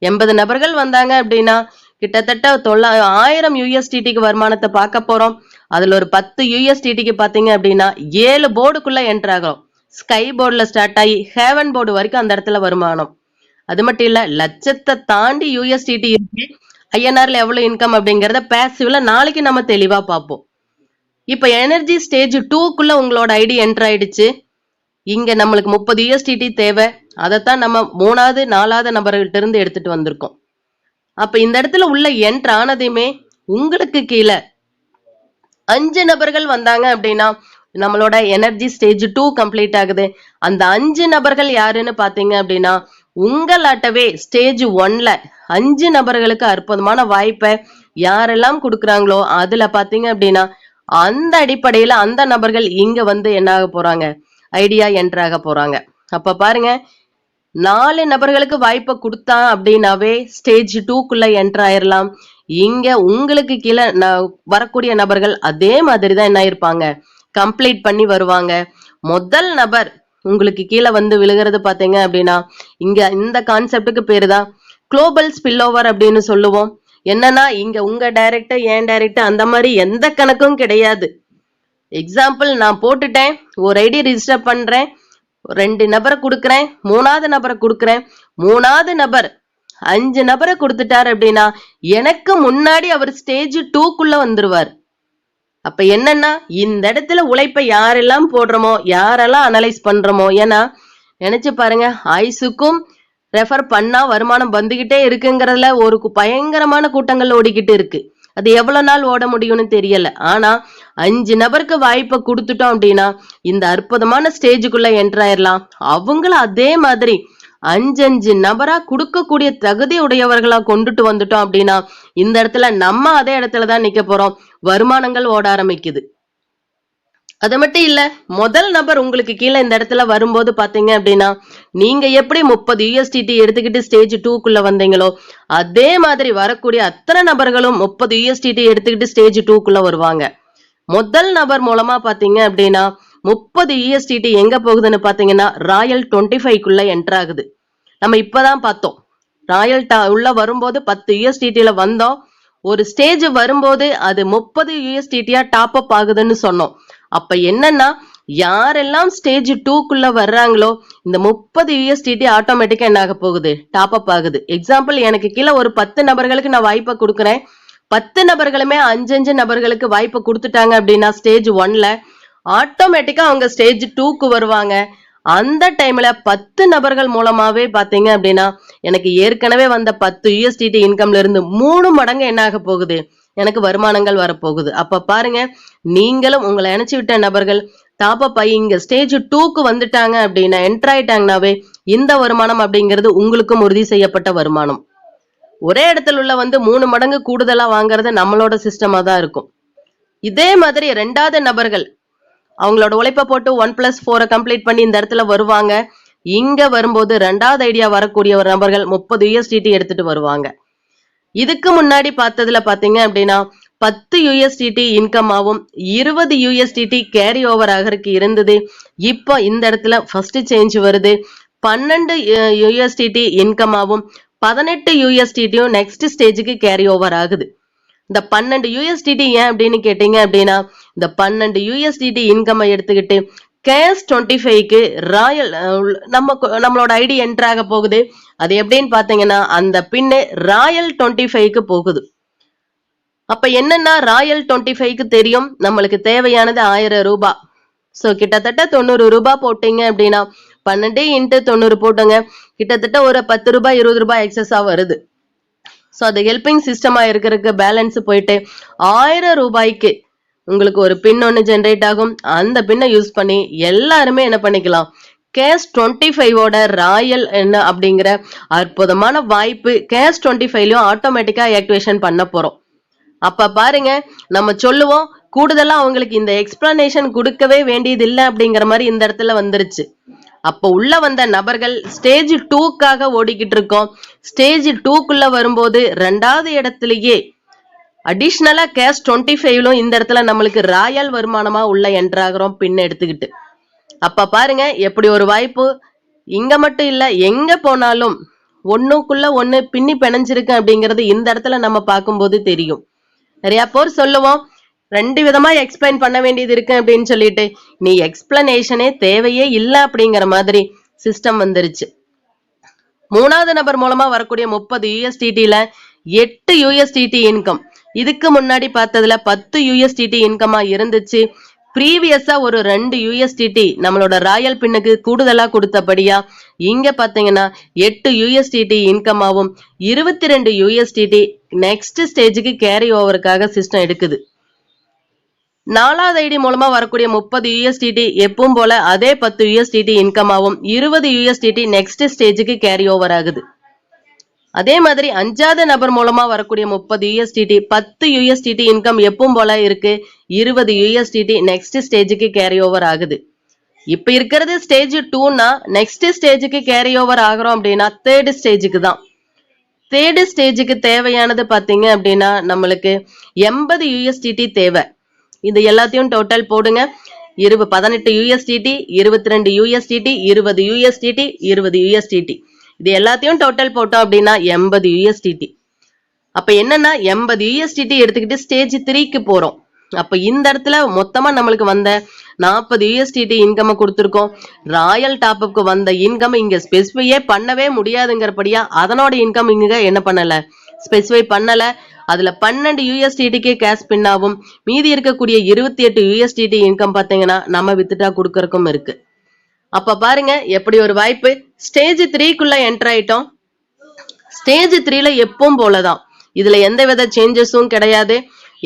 80 நபர்கள் வந்தாங்க அப்படின்னா கிட்டத்தட்ட 1000 USDTக்கு வருமானத்தை பார்க்க போறோம். அதுல ஒரு 10 USDTக்கு பாத்தீங்க அப்படின்னா 7 போர்டுக்குள்ள என்டர் ஆகும். ஸ்கை போர்டுல ஸ்டார்ட் ஆகி ஹேவன் போர்டு வரைக்கும் அந்த இடத்துல வருமானம். அது மட்டும் இல்ல, லட்சத்தை தாண்டி USDT இருக்கு. ஐஎன்ஆர்ல எவ்வளவு இன்கம் அப்படிங்கறத பேசிவ்ல நாளைக்கு நம்ம தெளிவா பார்ப்போம். இப்ப எனர்ஜி ஸ்டேஜ் 2க்குள்ள உங்களோட ஐடி என்டர் ஆயிடுச்சு. இங்க நம்மளுக்கு 30 USDT தேவை. அதைத்தான் நம்ம 3வது 4வது நபர்கள்ட்ட இருந்து எடுத்துட்டு வந்திருக்கோம். அப்ப இந்த இடத்துல உள்ள என்டர் ஆனதையுமே உங்களுக்கு கீழே 5 நபர்கள் வந்தாங்க அப்படின்னா நம்மளோட எனர்ஜி ஸ்டேஜ் 2 கம்ப்ளீட் ஆகுது. அந்த 5 நபர்கள் யாருன்னு பாத்தீங்க அப்படின்னா உங்களாட்டவே ஸ்டேஜ் 1ல 5 நபர்களுக்கு அற்புதமான வாய்ப்பை யாரெல்லாம் கொடுக்குறாங்களோ அதுல பாத்தீங்க அப்படின்னா அந்த அடிப்படையில அந்த நபர்கள் இங்க வந்து என்ன ஆக போறாங்க, ஐடியா என்டர் ஆக போறாங்க. அப்ப பாருங்க 4 நபர்களுக்கு வாய்ப்பை கொடுத்தா அப்படின்னாவே ஸ்டேஜ் 2க்குள்ள என்டர் ஆயிரலாம். இங்க உங்களுக்கு கீழே வரக்கூடிய நபர்கள் அதே மாதிரிதான் என்ன இருப்பாங்க, கம்ப்ளீட் பண்ணி வருவாங்க. முதல் நபர் உங்களுக்கு கீழே வந்து விழுகிறது பாத்தீங்க அப்படின்னா இங்க இந்த கான்செப்டுக்கு பேருதான் குளோபல் ஸ்பில் ஓவர் அப்படின்னு சொல்லுவோம். என்னன்னா இங்க உங்க டைரக்ட் ஏன் டைரக்ட் அந்த மாதிரி எந்த கணக்கும் கிடையாது. எக்ஸாம்பிள் நான் போட்டுட்டேன், ஒரு ஐடி ரிஜிஸ்டர் பண்றேன், 2 நபரை கொடுக்குறேன், 3வது நபரை கொடுக்குறேன். 3வது நபர் 5 நபரை கொடுத்துட்டாரு அப்படின்னா எனக்கு முன்னாடி அவர் ஸ்டேஜ் 2க்குள்ள வந்துருவார். அப்ப என்னன்னா இந்த இடத்துல உழைப்பை யாரெல்லாம் போடுறோமோ, யாரெல்லாம் அனலைஸ் பண்றோமோ, ஏன்னா நினைச்சு பாருங்க, ஆயுசுக்கும் ரெஃபர் பண்ணா வருமானம் வந்துகிட்டே இருக்குங்கிறதுல ஒரு பயங்கரமான கூட்டங்கள் ஓடிக்கிட்டு இருக்கு. அது எவ்வளவு நாள் ஓட முடியும்னு தெரியல. ஆனா 5 நபருக்கு வாய்ப்பை கொடுத்துட்டோம் அப்படின்னா இந்த அற்புதமான ஸ்டேஜுக்குள்ள என்டர் ஆயிடலாம். அவங்கள அதே மாதிரி 5 நபரா கொடுக்கக்கூடிய தகுதி உடையவர்களா கொண்டுட்டு வந்துட்டோம் அப்படின்னா இந்த இடத்துல நம்ம அதே இடத்துலதான் நிக்க போறோம். வருமானங்கள் ஓட ஆரம்பிக்குது. அது மட்டும் இல்ல, முதல் நபர் உங்களுக்கு கீழே இந்த இடத்துல வரும்போது பாத்தீங்க அப்படின்னா நீங்க எப்படி 30 USDT எடுத்துக்கிட்டு ஸ்டேஜ் 2க்குள்ள வந்தீங்களோ அதே மாதிரி வரக்கூடிய அத்தனை நபர்களும் 30 USDT எடுத்துக்கிட்டு ஸ்டேஜ் 2க்குள்ள வருவாங்க. முதல் நபர் மூலமா பாத்தீங்க அப்படின்னா 30 USDT எங்க போகுதுன்னு பாத்தீங்கன்னா ராயல் 25க்குள்ள என்டர் ஆகுது. நம்ம இப்பதான் பார்த்தோம். ராயல் உள்ள வரும்போது 10 USDTல வந்தோம். ஒரு ஸ்டேஜ் வரும்போது அது 30 USDTயா டாப் அப் ஆகுதுன்னு சொன்னோம். அப்ப என்னன்னா யாரெல்லாம் ஸ்டேஜ் 2க்குள்ள வர்றாங்களோ இந்த 30 USDT ஆட்டோமேட்டிக்கா என்ன ஆக போகுது, டாப் அப் ஆகுது. எக்ஸாம்பிள், எனக்கு கீழே ஒரு 10 நபர்களுக்கு நான் வாய்ப்பை கொடுக்குறேன். 10 நபர்களுமே 5 நபர்களுக்கு வாய்ப்பை கொடுத்துட்டாங்க அப்படின்னா ஸ்டேஜ் 1ல ஆட்டோமேட்டிக்கா அவங்க ஸ்டேஜ் 2க்கு வருவாங்க. அந்த டைம்ல 10 நபர்கள் மூலமாவே பாத்தீங்க அப்படின்னா எனக்கு ஏற்கனவே வந்த 10 USDT இன்கம்ல இருந்து 3 மடங்கு என்ன ஆக போகுது, எனக்கு வருமானங்கள் வரப்போகுது. அப்ப பாருங்க, நீங்களும் உங்களை நினைச்சு விட்ட நபர்கள் டாப் அப் ஆகி இங்க ஸ்டேஜ் 2க்கு வந்துட்டாங்க அப்படின்னா, என்டர் ஆயிட்டாங்கனாவே இந்த வருமானம் அப்படிங்கிறது உங்களுக்கும் உறுதி செய்யப்பட்ட வருமானம். ஒரே இடத்துல உள்ள 3 மடங்கு கூடுதலா வாங்குறது நம்மளோட சிஸ்டமா தான் இருக்கும். இதே மாதிரி 2வது நபர்கள் அவங்களோட உழைப்பை போட்டு 1+4 கம்ப்ளீட் பண்ணி இந்த இடத்துல வருவாங்க. இங்க வரும்போது 2வது ஐடியா வரக்கூடிய ஒரு நபர்கள் 30 USDT எடுத்துட்டு வருவாங்க. இதுக்கு முன்னாடி பார்த்ததுல பாத்தீங்க அப்படின்னா 10 USDT இன்கமாவும் 20 USDT கேரி ஓவர் ஆகிறதுக்கு இருந்தது. இப்போ இந்த இடத்துல ஃபர்ஸ்ட் சேஞ்ச் வருது. 12 USDT இன்கமாவும் 18 USDTயும் நெக்ஸ்ட் ஸ்டேஜுக்கு கேரி ஓவர் ஆகுது. இந்த 12 USDT ஏன் அப்படின்னு கேட்டீங்க அப்படின்னா இந்த 12 USDT இன்கம் எடுத்துக்கிட்டு கேஷ் 25க்கு ராயல் நம்மளோட ஐடி என்டர் ஆக போகுது. அது எப்படின்னு பாத்தீங்கன்னா அந்த பின்னு ராயல் 25க்கு போகுது. அப்ப என்னன்னா ராயல் 25க்கு தெரியும் நம்மளுக்கு தேவையானது 1000 ரூபாய். சோ கிட்டத்தட்ட 90 ரூபாய் போட்டீங்க அப்படின்னா 12 × 90 போட்டுங்க, கிட்டத்தட்ட ஒரு 10 ரூபாய் 20 ரூபாய் எக்ஸஸா வருது. சோ அது ஹெல்பிங் சிஸ்டமா இருக்கிறதுக்கு பேலன்ஸ் போயிட்டு 1000 ரூபாய்க்கு உங்களுக்கு ஒரு பின் ஒன்று ஜென்ரேட் ஆகும். அந்த பின்னை யூஸ் பண்ணி எல்லாருமே என்ன பண்ணிக்கலாம், கேஷ் 25ஓட ராயல் என்ன அப்படிங்கிற அற்புதமான வாய்ப்பு கேஷ் 25லயும் ஆட்டோமேட்டிக்கா ஆக்டிவேஷன் பண்ண போறோம். அப்ப பாருங்க, நம்ம சொல்லுவோம் கூடுதலா அவங்களுக்கு இந்த எக்ஸ்பிளனேஷன் கொடுக்கவே வேண்டியது இல்லை அப்படிங்கிற மாதிரி இந்த இடத்துல வந்துருச்சு. அப்ப உள்ள வந்த நபர்கள் ஸ்டேஜ் 2க்காக ஓடிக்கிட்டு இருக்கோம். ஸ்டேஜ் 2க்குள்ள வரும்போது 2வது இடத்துலயே அடிஷனலா கேஷ் 25லும் இந்த இடத்துல நம்மளுக்கு ராயல் வருமானமா உள்ள என்டர் ஆகிறோம் பின் எடுத்துக்கிட்டு. அப்ப பாருங்க எப்படி ஒரு வாய்ப்பு. இங்க மட்டும் இல்ல, எங்க போனாலும் ஒண்ணுக்குள்ள ஒண்ணு பின்னி பிணைஞ்சிருக்கு அப்படிங்கிறது இந்த இடத்துல நம்ம பார்க்கும்போது தெரியும். நிறைய பேர் சொல்லுவோம் 2 விதமா எக்ஸ்பிளைன் பண்ண வேண்டியது இருக்கு அப்படின்னு சொல்லிட்டு, நீ எக்ஸ்பிளனேஷனே தேவையே இல்லை அப்படிங்கிற மாதிரி சிஸ்டம் வந்துருச்சு. 3வது நபர் மூலமா வரக்கூடிய 30 USDTல 8 USDT இன்கம். இதுக்கு முன்னாடி பார்த்ததுல 10 USDT இன்கமா இருந்துச்சு. ப்ரீவியஸா ஒரு 2 USDT நம்மளோட ராயல் பின்னுக்கு கூடுதலா கொடுத்தபடியா இங்க பாத்தீங்கன்னா 8 USDT இன்கமாவும் 22 USDT நெக்ஸ்ட் ஸ்டேஜுக்கு கேரி ஓவருக்காக சிஸ்டம் எடுக்குது. 4வது ஐடி மூலமா வரக்கூடிய 30 USDT எப்பவும் போல அதே 10 USDT இன்கமாவும் 20 USDT நெக்ஸ்ட் ஸ்டேஜுக்கு கேரி ஓவர் ஆகுது. அதே மாதிரி 5வது நபர் மூலமா வரக்கூடிய 30 USDT 10 USDT இன்கம் எப்பவும் போல இருக்கு. 20 USDT நெக்ஸ்ட் ஸ்டேஜுக்கு கேரி ஓவர் ஆகுது. இப்ப இருக்கிறது ஸ்டேஜ் 2னா நெக்ஸ்ட் ஸ்டேஜுக்கு கேரி ஓவர் ஆகிறோம் அப்படின்னா 3rd ஸ்டேஜுக்கு தான். 3rd ஸ்டேஜுக்கு தேவையானது பாத்தீங்க அப்படின்னா நம்மளுக்கு 80 USDT தேவை. இது எல்லாத்தையும் டோட்டல் போடுங்க. 18 USDT 22 USDT 20 USDT 20 USDT இது எல்லாத்தையும் டோட்டல் போட்டோம் அப்படின்னா 80 USDT. அப்ப என்னன்னா 80 USDT எடுத்துக்கிட்டு ஸ்டேஜ் 3க்கு போறோம். அப்ப இந்த இடத்துல மொத்தமா நம்மளுக்கு வந்த 40 USDT இன்கம் கொடுத்திருக்கோம். ராயல் டாப்அப்க்கு வந்த இன்கம் இங்க ஸ்பெசிஃபையே பண்ணவே முடியாதுங்கிறபடியா அதனோட இன்கம் இங்க என்ன பண்ணல, ஸ்பெசிஃபை பண்ணல. அதுல 12 USDTக்கு கேஷ் பின் ஆகும். மீதி இருக்கக்கூடிய 28 USDT இன்கம் பாத்தீங்கன்னா நம்ம வித்துட்டா கொடுக்கறதுக்கும் இருக்கு. அப்ப பாருங்க எப்படி ஒரு வாய்ப்பு. ஸ்டேஜ் 3க்குள்ள என்டர் ஆயிட்டோம். ஸ்டேஜ் 3ல எப்பவும் போலதான், இதுல எந்த வித சேஞ்சஸும் கிடையாது.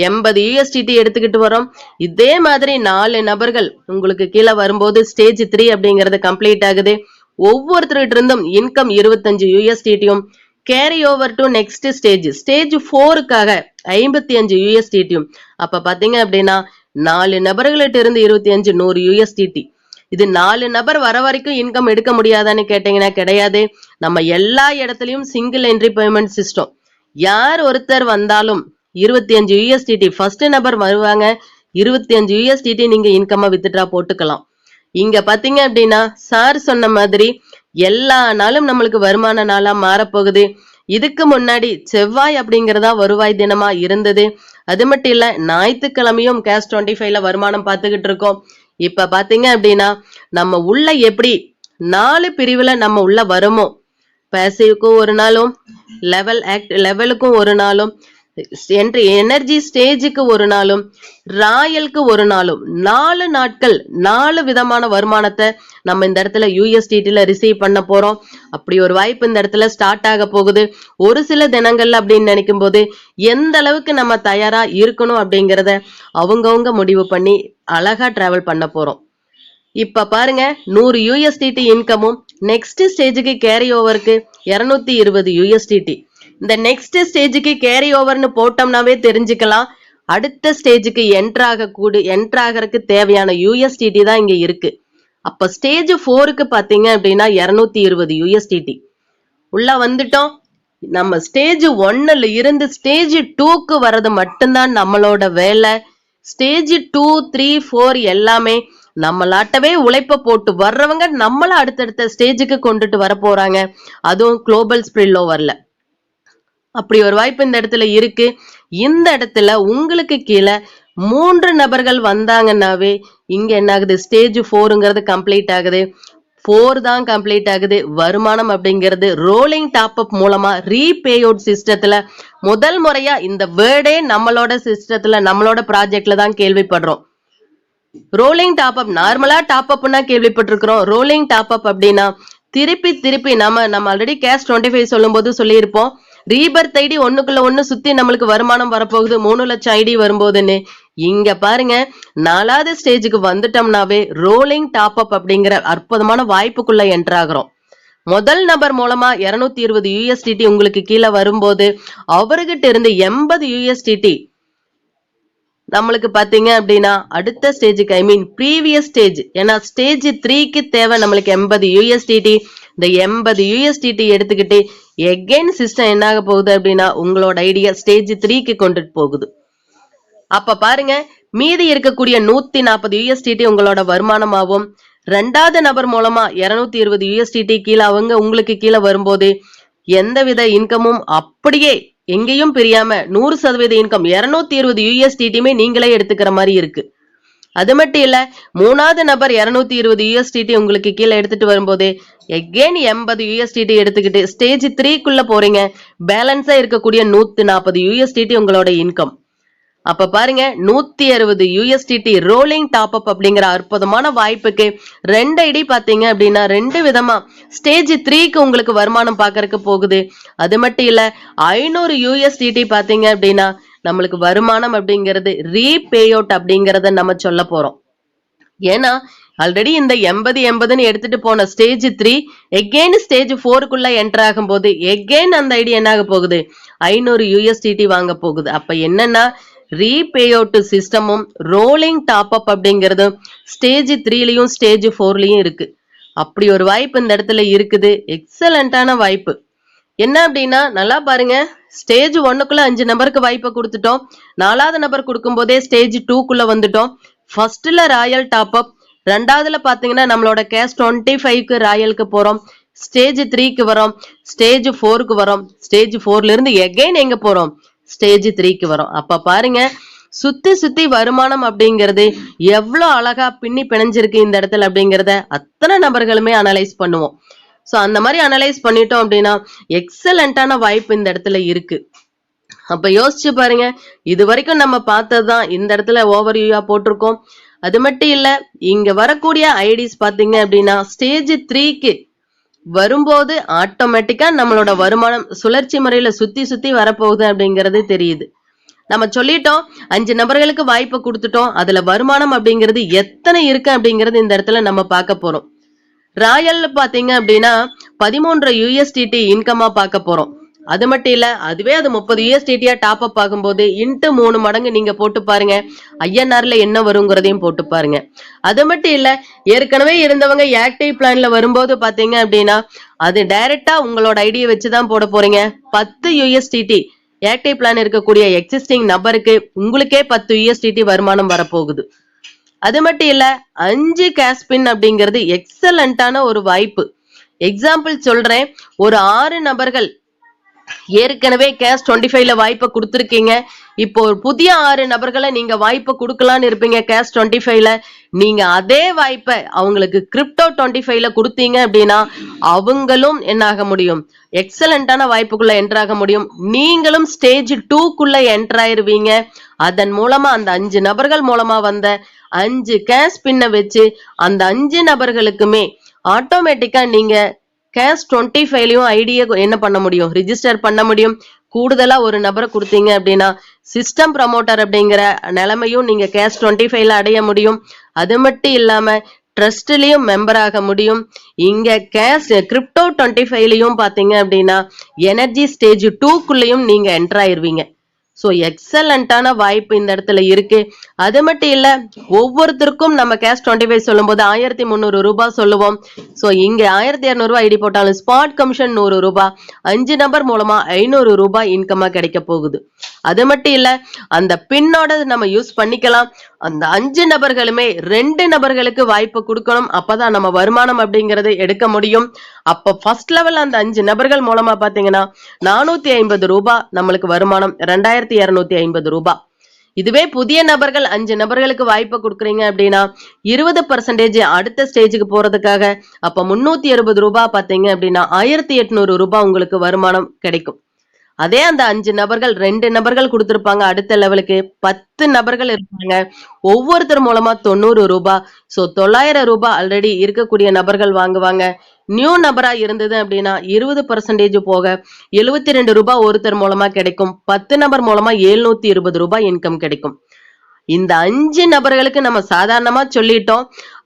80 USDT எடுத்துக்கிட்டு வரோம். இதே மாதிரி 4 நபர்கள் உங்களுக்கு கீழே வரும்போது ஸ்டேஜ் 3 அப்படிங்கறது கம்ப்ளீட் ஆகுது. ஒவ்வொருத்தருகிட்ட இருந்தும் இன்கம் 25 USDTயும் carry over to next stage, stage 4க்காக 55 USDTயும். அப்ப பாத்தீங்க அப்படின்னா 4 நபர்கள்ட்ட இருந்து 25 100 USDT. இது 4 நபர் வர வரைக்கும் இன்கம் எடுக்க முடியாதான்னு கேட்டீங்கன்னா கிடையாது. நம்ம எல்லா இடத்துலயும் சிங்கிள் என்ட்ரி பேமெண்ட் சிஸ்டம். யார் ஒருத்தர் வந்தாலும் 25 USDT ஃபர்ஸ்ட் நபர் வருவாங்க. 25 USDT நீங்க இன்கம் வித்ட்ரா போட்டுக்கலாம். இங்க பாத்தீங்க அப்படின்னா சார் சொன்ன மாதிரி எல்லா நாளும் நம்மளுக்கு வருமான நாளா மாறப்போகுது. இதுக்கு முன்னாடி செவ்வாய் அப்படிங்கறதா வருவாய் தினமா இருந்தது. அது மட்டும் இல்ல ஞாயிற்றுக்கிழமையும் கேஷ் 25ல வருமானம் பார்த்துக்கிட்டு இருக்கோம். இப்ப பாத்தீங்க அப்படின்னா நம்ம உள்ள எப்படி 4 பிரிவுல நம்ம உள்ள வருமோ, பேசிவ்க்கும் ஒரு நாளும், லெவலுக்கும் ஒரு நாளும், எனர்ஜி ஸ்டேஜுக்கு ஒரு நாளும், ராயலுக்கு ஒரு நாளும், 4 நாட்கள் 4 விதமான வருமானத்தை நம்ம இந்த இடத்துல USDTல ரிசீவ் பண்ண போறோம். அப்படி ஒரு வாய்ப்பு இந்த இடத்துல ஸ்டார்ட் ஆக போகுது. ஒரு சில தினங்கள்ல அப்படின்னு நினைக்கும் போது எந்த அளவுக்கு நம்ம தயாரா இருக்கணும் அப்படிங்கறத அவங்கவுங்க முடிவு பண்ணி அழகா டிராவல் பண்ண போறோம். இப்ப பாருங்க 100 USDT இன்கமும் நெக்ஸ்ட் ஸ்டேஜுக்கு கேரி ஓவருக்கு 220 USDT. இந்த நெக்ஸ்ட் ஸ்டேஜுக்கு கேரி ஓவர்னு போட்டோம்னாவே தெரிஞ்சுக்கலாம் அடுத்த ஸ்டேஜுக்கு என்டர் ஆகிறதுக்கு தேவையான USDT தான் இங்க இருக்கு. அப்ப ஸ்டேஜ் 4க்கு பாத்தீங்க அப்படின்னா 220 USDT உள்ள வந்துட்டோம். நம்ம ஸ்டேஜ் 1ல இருந்து ஸ்டேஜ் 2க்கு வர்றது மட்டும்தான் நம்மளோட வேலை. ஸ்டேஜ் 2, 3, 4 எல்லாமே நம்மளாட்டவே உழைப்ப போட்டு வர்றவங்க நம்மள அடுத்தடுத்த ஸ்டேஜுக்கு கொண்டுட்டு வர போறாங்க. அதுவும் குளோபல் ஸ்பிரில் ஓவர்ல அப்படி ஒரு வாய்ப்பு இந்த இடத்துல இருக்கு. இந்த இடத்துல உங்களுக்கு கீழே 3 நபர்கள் வந்தாங்கன்னாவே இங்க என்ன ஆகுது, ஸ்டேஜ் 4ங்கிறது கம்ப்ளீட் ஆகுது. 4 தான் கம்ப்ளீட் ஆகுது. வருமானம் அப்படிங்கிறது ரோலிங் டாப் அப் மூலமா ரீபே அவுட் சிஸ்டத்துல முதல் முறையா இந்த வேர்டே நம்மளோட சிஸ்டத்துல நம்மளோட ப்ராஜெக்ட்ல தான் கேள்விப்படுறோம். ரோலிங் டாப் அப், நார்மலா டாப் அப்னா கேள்விப்பட்டிருக்கிறோம். ரோலிங் டாப் அப் அப்படின்னா திருப்பி நம்ம ஆல்ரெடி கேஷ் 25 சொல்லும் போது சொல்லியிருப்போம். ரீபர்த் ஐடி ஒண்ணுக்குள்ள ஒண்ணு சுத்தி நம்மளுக்கு வருமானம் வரப்போகுது 3 லட்சம் ஐடி வரும்போதுன்னு. இங்க பாருங்க 4வது ஸ்டேஜுக்கு வந்துட்டோம்னாவே ரோலிங் டாப் அப் அப்படிங்கிற அற்புதமான வாய்ப்புக்குள்ள என்டர் ஆகிறோம். முதல் நபர் மூலமா 220 USDT உங்களுக்கு கீழே வரும்போது அவர்கிட்ட இருந்து 80 USDT நம்மளுக்கு பாத்தீங்க அப்படின்னா அடுத்த ஸ்டேஜுக்கு ப்ரீவியஸ் ஸ்டேஜ், ஏன்னா ஸ்டேஜ் 3க்கு தேவை நம்மளுக்கு 80 USDT. இந்த 80 USDT எடுத்துக்கிட்டு எகைன் சிஸ்டம் என்ன ஆக போகுது அப்படின்னா உங்களோட ஐடியா ஸ்டேஜ் 3க்கு கொண்டுட்டு போகுது. அப்ப பாருங்க மீதி இருக்கக்கூடிய 140 USDT உங்களோட வருமானமாகும். 2வது நபர் மூலமா 220 USDT கீழே அவங்க உங்களுக்கு கீழே வரும்போது எந்தவித இன்கமும் அப்படியே எங்கேயும் பிரியாம 100% இன்கம் 220 USDTமே நீங்களே எடுத்துக்கிற மாதிரி இருக்கு. அது மட்டும் இல்ல 3வது நபர் 220 USDT உங்களுக்கு கீழே எடுத்துட்டு வரும்போது எகைன் 80 USDT எடுத்துக்கிட்டு ஸ்டேஜ் 3க்குள்ள போறீங்க. பேலன்ஸா இருக்கக்கூடிய 140 USDT உங்களோட இன்கம். அப்ப பாருங்க 160 USDT ரோலிங் டாப் அப் அப்படிங்கிற அற்புதமான வாய்ப்புக்கு 2 ஐடி பாத்தீங்க அப்படின்னா 2 விதமா ஸ்டேஜ் 3க்கு உங்களுக்கு வருமானம் பாக்கறதுக்கு போகுது. அது மட்டும் இல்ல 500 USDT பாத்தீங்க அப்படின்னா நம்மளுக்கு வருமானம் அப்படிங்கிறது ரீபே அவுட் அப்படிங்கறத நம்ம சொல்ல போறோம். ஏன்னா ஆல்ரெடி இந்த 80 எடுத்துட்டு போன ஸ்டேஜ் 3 எகைன் ஸ்டேஜ் 4க்குள்ள என்டர் ஆகும் போது எகைன் அந்த ஐடி என்ன ஆக போகுது 500 USDT வாங்க போகுது. அப்ப என்னன்னா ரீபே அவுட் சிஸ்டமும் ரோலிங் டாப் அப் அப்படிங்கிறது ஸ்டேஜ் 3லயும் ஸ்டேஜ் 4லயும் இருக்கு. அப்படி ஒரு வாய்ப்பு இந்த இடத்துல இருக்குது. எக்ஸலண்டான வாய்ப்பு. என்ன அப்படின்னா நல்லா பாருங்க, ஸ்டேஜ் 1க்குள்ள 5 நபருக்கு வாய்ப்பை கொடுத்துட்டோம். 4வது நபர் கொடுக்கும் போதே ஸ்டேஜ் 2க்குள்ள வந்துட்டோம். ஃபர்ஸ்ட்ல ராயல் டாப் அப், 2வதுல பாத்தீங்கன்னா நம்மளோட கேஷ் 25க்கு ராயலுக்கு போறோம். ஸ்டேஜ் 3க்கு வரோம், ஸ்டேஜ் 4க்கு வரோம். ஸ்டேஜ் 4ல இருந்து எகைன் எங்க போறோம், ஸ்டேஜ் 3க்கு வரோம். அப்ப பாருங்க சுத்தி சுத்தி வருமானம் அப்படிங்கிறது எவ்வளவு அழகா பின்னி பிணைஞ்சிருக்கு இந்த இடத்துல அப்படிங்கிறத அத்தனை நபர்களுமே அனலைஸ் பண்ணுவோம். சோ அந்த மாதிரி அனலைஸ் பண்ணிட்டோம் அப்படின்னா எக்ஸலண்டான வாய்ப்பு இந்த இடத்துல இருக்கு. அப்ப யோசிச்சு பாருங்க, இது வரைக்கும் நம்ம பார்த்ததுதான் இந்த இடத்துல ஓவர் வியூவா போட்டிருக்கோம். அது மட்டும் இல்ல, இங்க வரக்கூடிய ஐடிஸ் பாத்தீங்க அப்படின்னா ஸ்டேஜ் 3க்கு வரும்போது ஆட்டோமேட்டிக்கா நம்மளோட வருமானம் சுழற்சி முறையில சுத்தி சுத்தி வரப்போகுது அப்படிங்கிறது தெரியுது. நம்ம சொல்லிட்டோம் 5 நபர்களுக்கு வாய்ப்பு கொடுத்துட்டோம், அதுல வருமானம் அப்படிங்கிறது எத்தனை இருக்கு அப்படிங்கிறது இந்த இடத்துல நம்ம பார்க்க போறோம். ராயல் பாத்தீங்க அப்படின்னா 13 USDT இன்கமா பார்க்க போறோம். அது மட்டும் இல்ல, அதுவே அது 30 USDT டாப் அப் ஆகும்போது இன்ட்டு 3 மடங்கு நீங்க போட்டு பாருங்க, INRல என்ன வருங்கிறதையும் போட்டு பாருங்க. அது மட்டும் இல்ல, ஏற்கனவே இருந்தவங்க ஆக்டிவ் பிளான்ல வரும்போது பாத்தீங்க அப்படின்னா அது டைரக்டா உங்களோட ஐடியை வச்சுதான் போட போறீங்க. 10 USDT ஆக்டிவ் பிளான் இருக்கக்கூடிய எக்ஸிஸ்டிங் நபருக்கு உங்களுக்கே 10 USDT வருமானம் வரப்போகுது. அது மட்டும் இல்ல, 5 கேஸ்பின் அப்படிங்கிறது எக்ஸலண்டான ஒரு வாய்ப்பு. எக்ஸாம்பிள் சொல்றேன், ஒரு 6 நபர்கள் ஏற்கனவே கேஷ் 25ல வாய்ப்பை கொடுத்துருக்கீங்க. இப்போ ஒரு புதிய 6 நபர்களை நீங்க வாய்ப்பை கொடுக்கலான்னு இருப்பீங்க கேஷ் 25ல. நீங்க அதே வாய்ப்பை அவங்களுக்கு கிரிப்டோ 25ல கொடுத்தீங்க அப்படின்னா அவங்களும் என்ன ஆக முடியும், எக்ஸலண்டான வாய்ப்புக்குள்ள என்டர் ஆக முடியும். நீங்களும் ஸ்டேஜ் 2க்குள்ள என்டர் ஆயிருவீங்க. அதன் மூலமா அந்த 5 நபர்கள் மூலமா வந்த 5 கேஷ் பின்ன வச்சு அந்த 5 நபர்களுக்குமே ஆட்டோமேட்டிக்கா நீங்க கேஷ் 25லயும் ஐடியா என்ன பண்ண முடியும், ரிஜிஸ்டர் பண்ண முடியும். கூடுதலா ஒரு நபரை கொடுத்தீங்க அப்படின்னா சிஸ்டம் ப்ரமோட்டர் அப்படிங்கிற நிலைமையும் நீங்க கேஷ் 25ல அடைய முடியும். அது மட்டும் இல்லாம ட்ரஸ்ட்லயும் மெம்பர் ஆக முடியும். இங்க கேஷ் கிரிப்டோ 25லயும் பாத்தீங்க அப்படின்னா எனர்ஜி ஸ்டேஜ் 2க்குள்ளயும் நீங்க என்டர் ஆயிருவீங்க. சோ எக்ஸலண்டான வாய்ப்பு இந்த இடத்துல இருக்கு. அது மட்டும் இல்ல, ஒவ்வொருத்தருக்கும் நம்ம கேஷ் 25 சொல்லும் போது 1300 ரூபாய் சொல்லுவோம். சோ இங்க 1200 ரூபாய் ஐடி போட்டாலும் ஸ்பாட் கமிஷன் 100 ரூபாய், 5 நபர் மூலமா 500 ரூபாய் இன்கமா கிடைக்க போகுது. அது மட்டும் இல்ல, அந்த பின்னோட நம்ம யூஸ் பண்ணிக்கலாம். அந்த 5 நபர்களுமே 2 நபர்களுக்கு வாய்ப்பு கொடுக்கணும். அப்பதான் நம்ம வருமானம் அப்படிங்கறது எடுக்க முடியும். அப்ப ஃபர்ஸ்ட் லெவல் அந்த 5 நபர்கள் மூலமா பாத்தீங்கன்னா 450 ரூபாய் நம்மளுக்கு வருமானம், 2250 ரூபாய். இதுவே புதிய நபர்கள் 5 நபர்களுக்கு வாய்ப்பு கொடுக்குறீங்க அப்படின்னா 20% அடுத்த ஸ்டேஜுக்கு போறதுக்காக அப்ப 360 ரூபாய் பாத்தீங்க அப்படின்னா 1800 ரூபாய் உங்களுக்கு வருமானம் கிடைக்கும். அதே அந்த 5 நபர்கள் 2 நபர்கள் கொடுத்திருப்பாங்க, அடுத்த லெவலுக்கு 10 நபர்கள் இருப்பாங்க, ஒவ்வொருத்தர் மூலமா 90 ரூபாய். சோ 900 ரூபாய் ஆல்ரெடி இருக்கக்கூடிய நபர்கள் வாங்குவாங்க. நியூ நபரா இருந்தது அப்படின்னா 20% போக 72 ரூபாய் ஒருத்தர் மூலமா கிடைக்கும். 10 நபர் மூலமா 720 ரூபாய் இன்கம் கிடைக்கும். இந்த 5 நபர்களுக்கு நம்ம சாதாரணமா சொல்லிட்டோம்.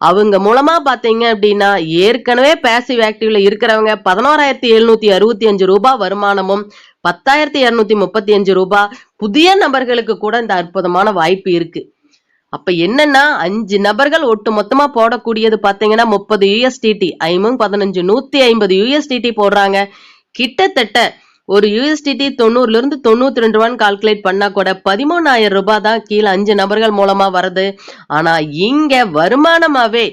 அவங்க மூலமா பாத்தீங்க அப்படின்னா ஏற்கனவே பேசிவ் ஆக்டிவ்ல இருக்கிறவங்க 11,765 ரூபாய் வருமானமும் 10,235 ரூபாய் புதிய நபர்களுக்கு கூட இந்த அற்புதமான வாய்ப்பு இருக்கு. அப்ப என்னன்னா 5 நபர்கள் ஒட்டு மொத்தமா போடக்கூடியது பாத்தீங்கன்னா 30 USDT, 15 150 USDT போடுறாங்க. கிட்டத்தட்ட ஒரு USDT 90ல இருந்து 92 ரூபான்னு கால்குலேட் பண்ணா கூட 13,000 ரூபாய் தான் கீழே 5 நபர்கள் மூலமா வருது. ஆனா இங்க வருமானமாவே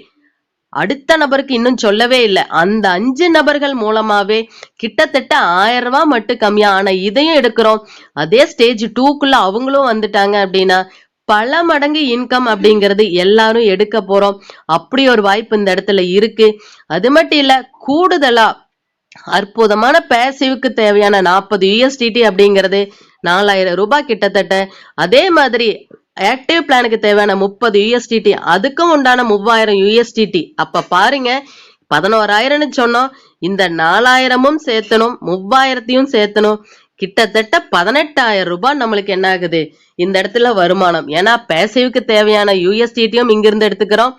அடுத்த நபருக்கு இன்னும் சொல்லவே இல்லை, அந்த 5 நபர்கள் மூலமாவே கிட்டத்தட்ட 1000 ரூபாய் மட்டும் கம்மியா. ஆனா இதையும் எடுக்கிறோம், அதே ஸ்டேஜ் 2க்குள்ள அவங்களும் வந்துட்டாங்க அப்படின்னா பல மடங்கு இன்கம் அப்படிங்கிறது எல்லாரும் எடுக்க போறோம். அப்படி ஒரு வாய்ப்பு இந்த இடத்துல இருக்கு. அது மட்டும் இல்ல, கூடுதலா அற்புதமான பேசிவுக்கு தேவையான 40 USDT அப்படிங்கிறது 4000 ரூபாய் கிட்டத்தட்ட. அதே மாதிரி ஆக்டிவ் பிளானுக்கு தேவையான 30 USDT, அதுக்கும் உண்டான 3000 USDT. அப்ப பாருங்க, 11,000ன்னு சொன்னோம், இந்த 4000மும் சேர்த்தணும், 3000த்தையும் சேர்த்தணும், கிட்டத்தட்ட 18,000 ரூபாய் நம்மளுக்கு என்ன ஆகுது இந்த இடத்துல வருமானம். ஏன்னா பேசிவுக்கு தேவையான USDTயும் இங்கிருந்து எடுத்துக்கிறோம்,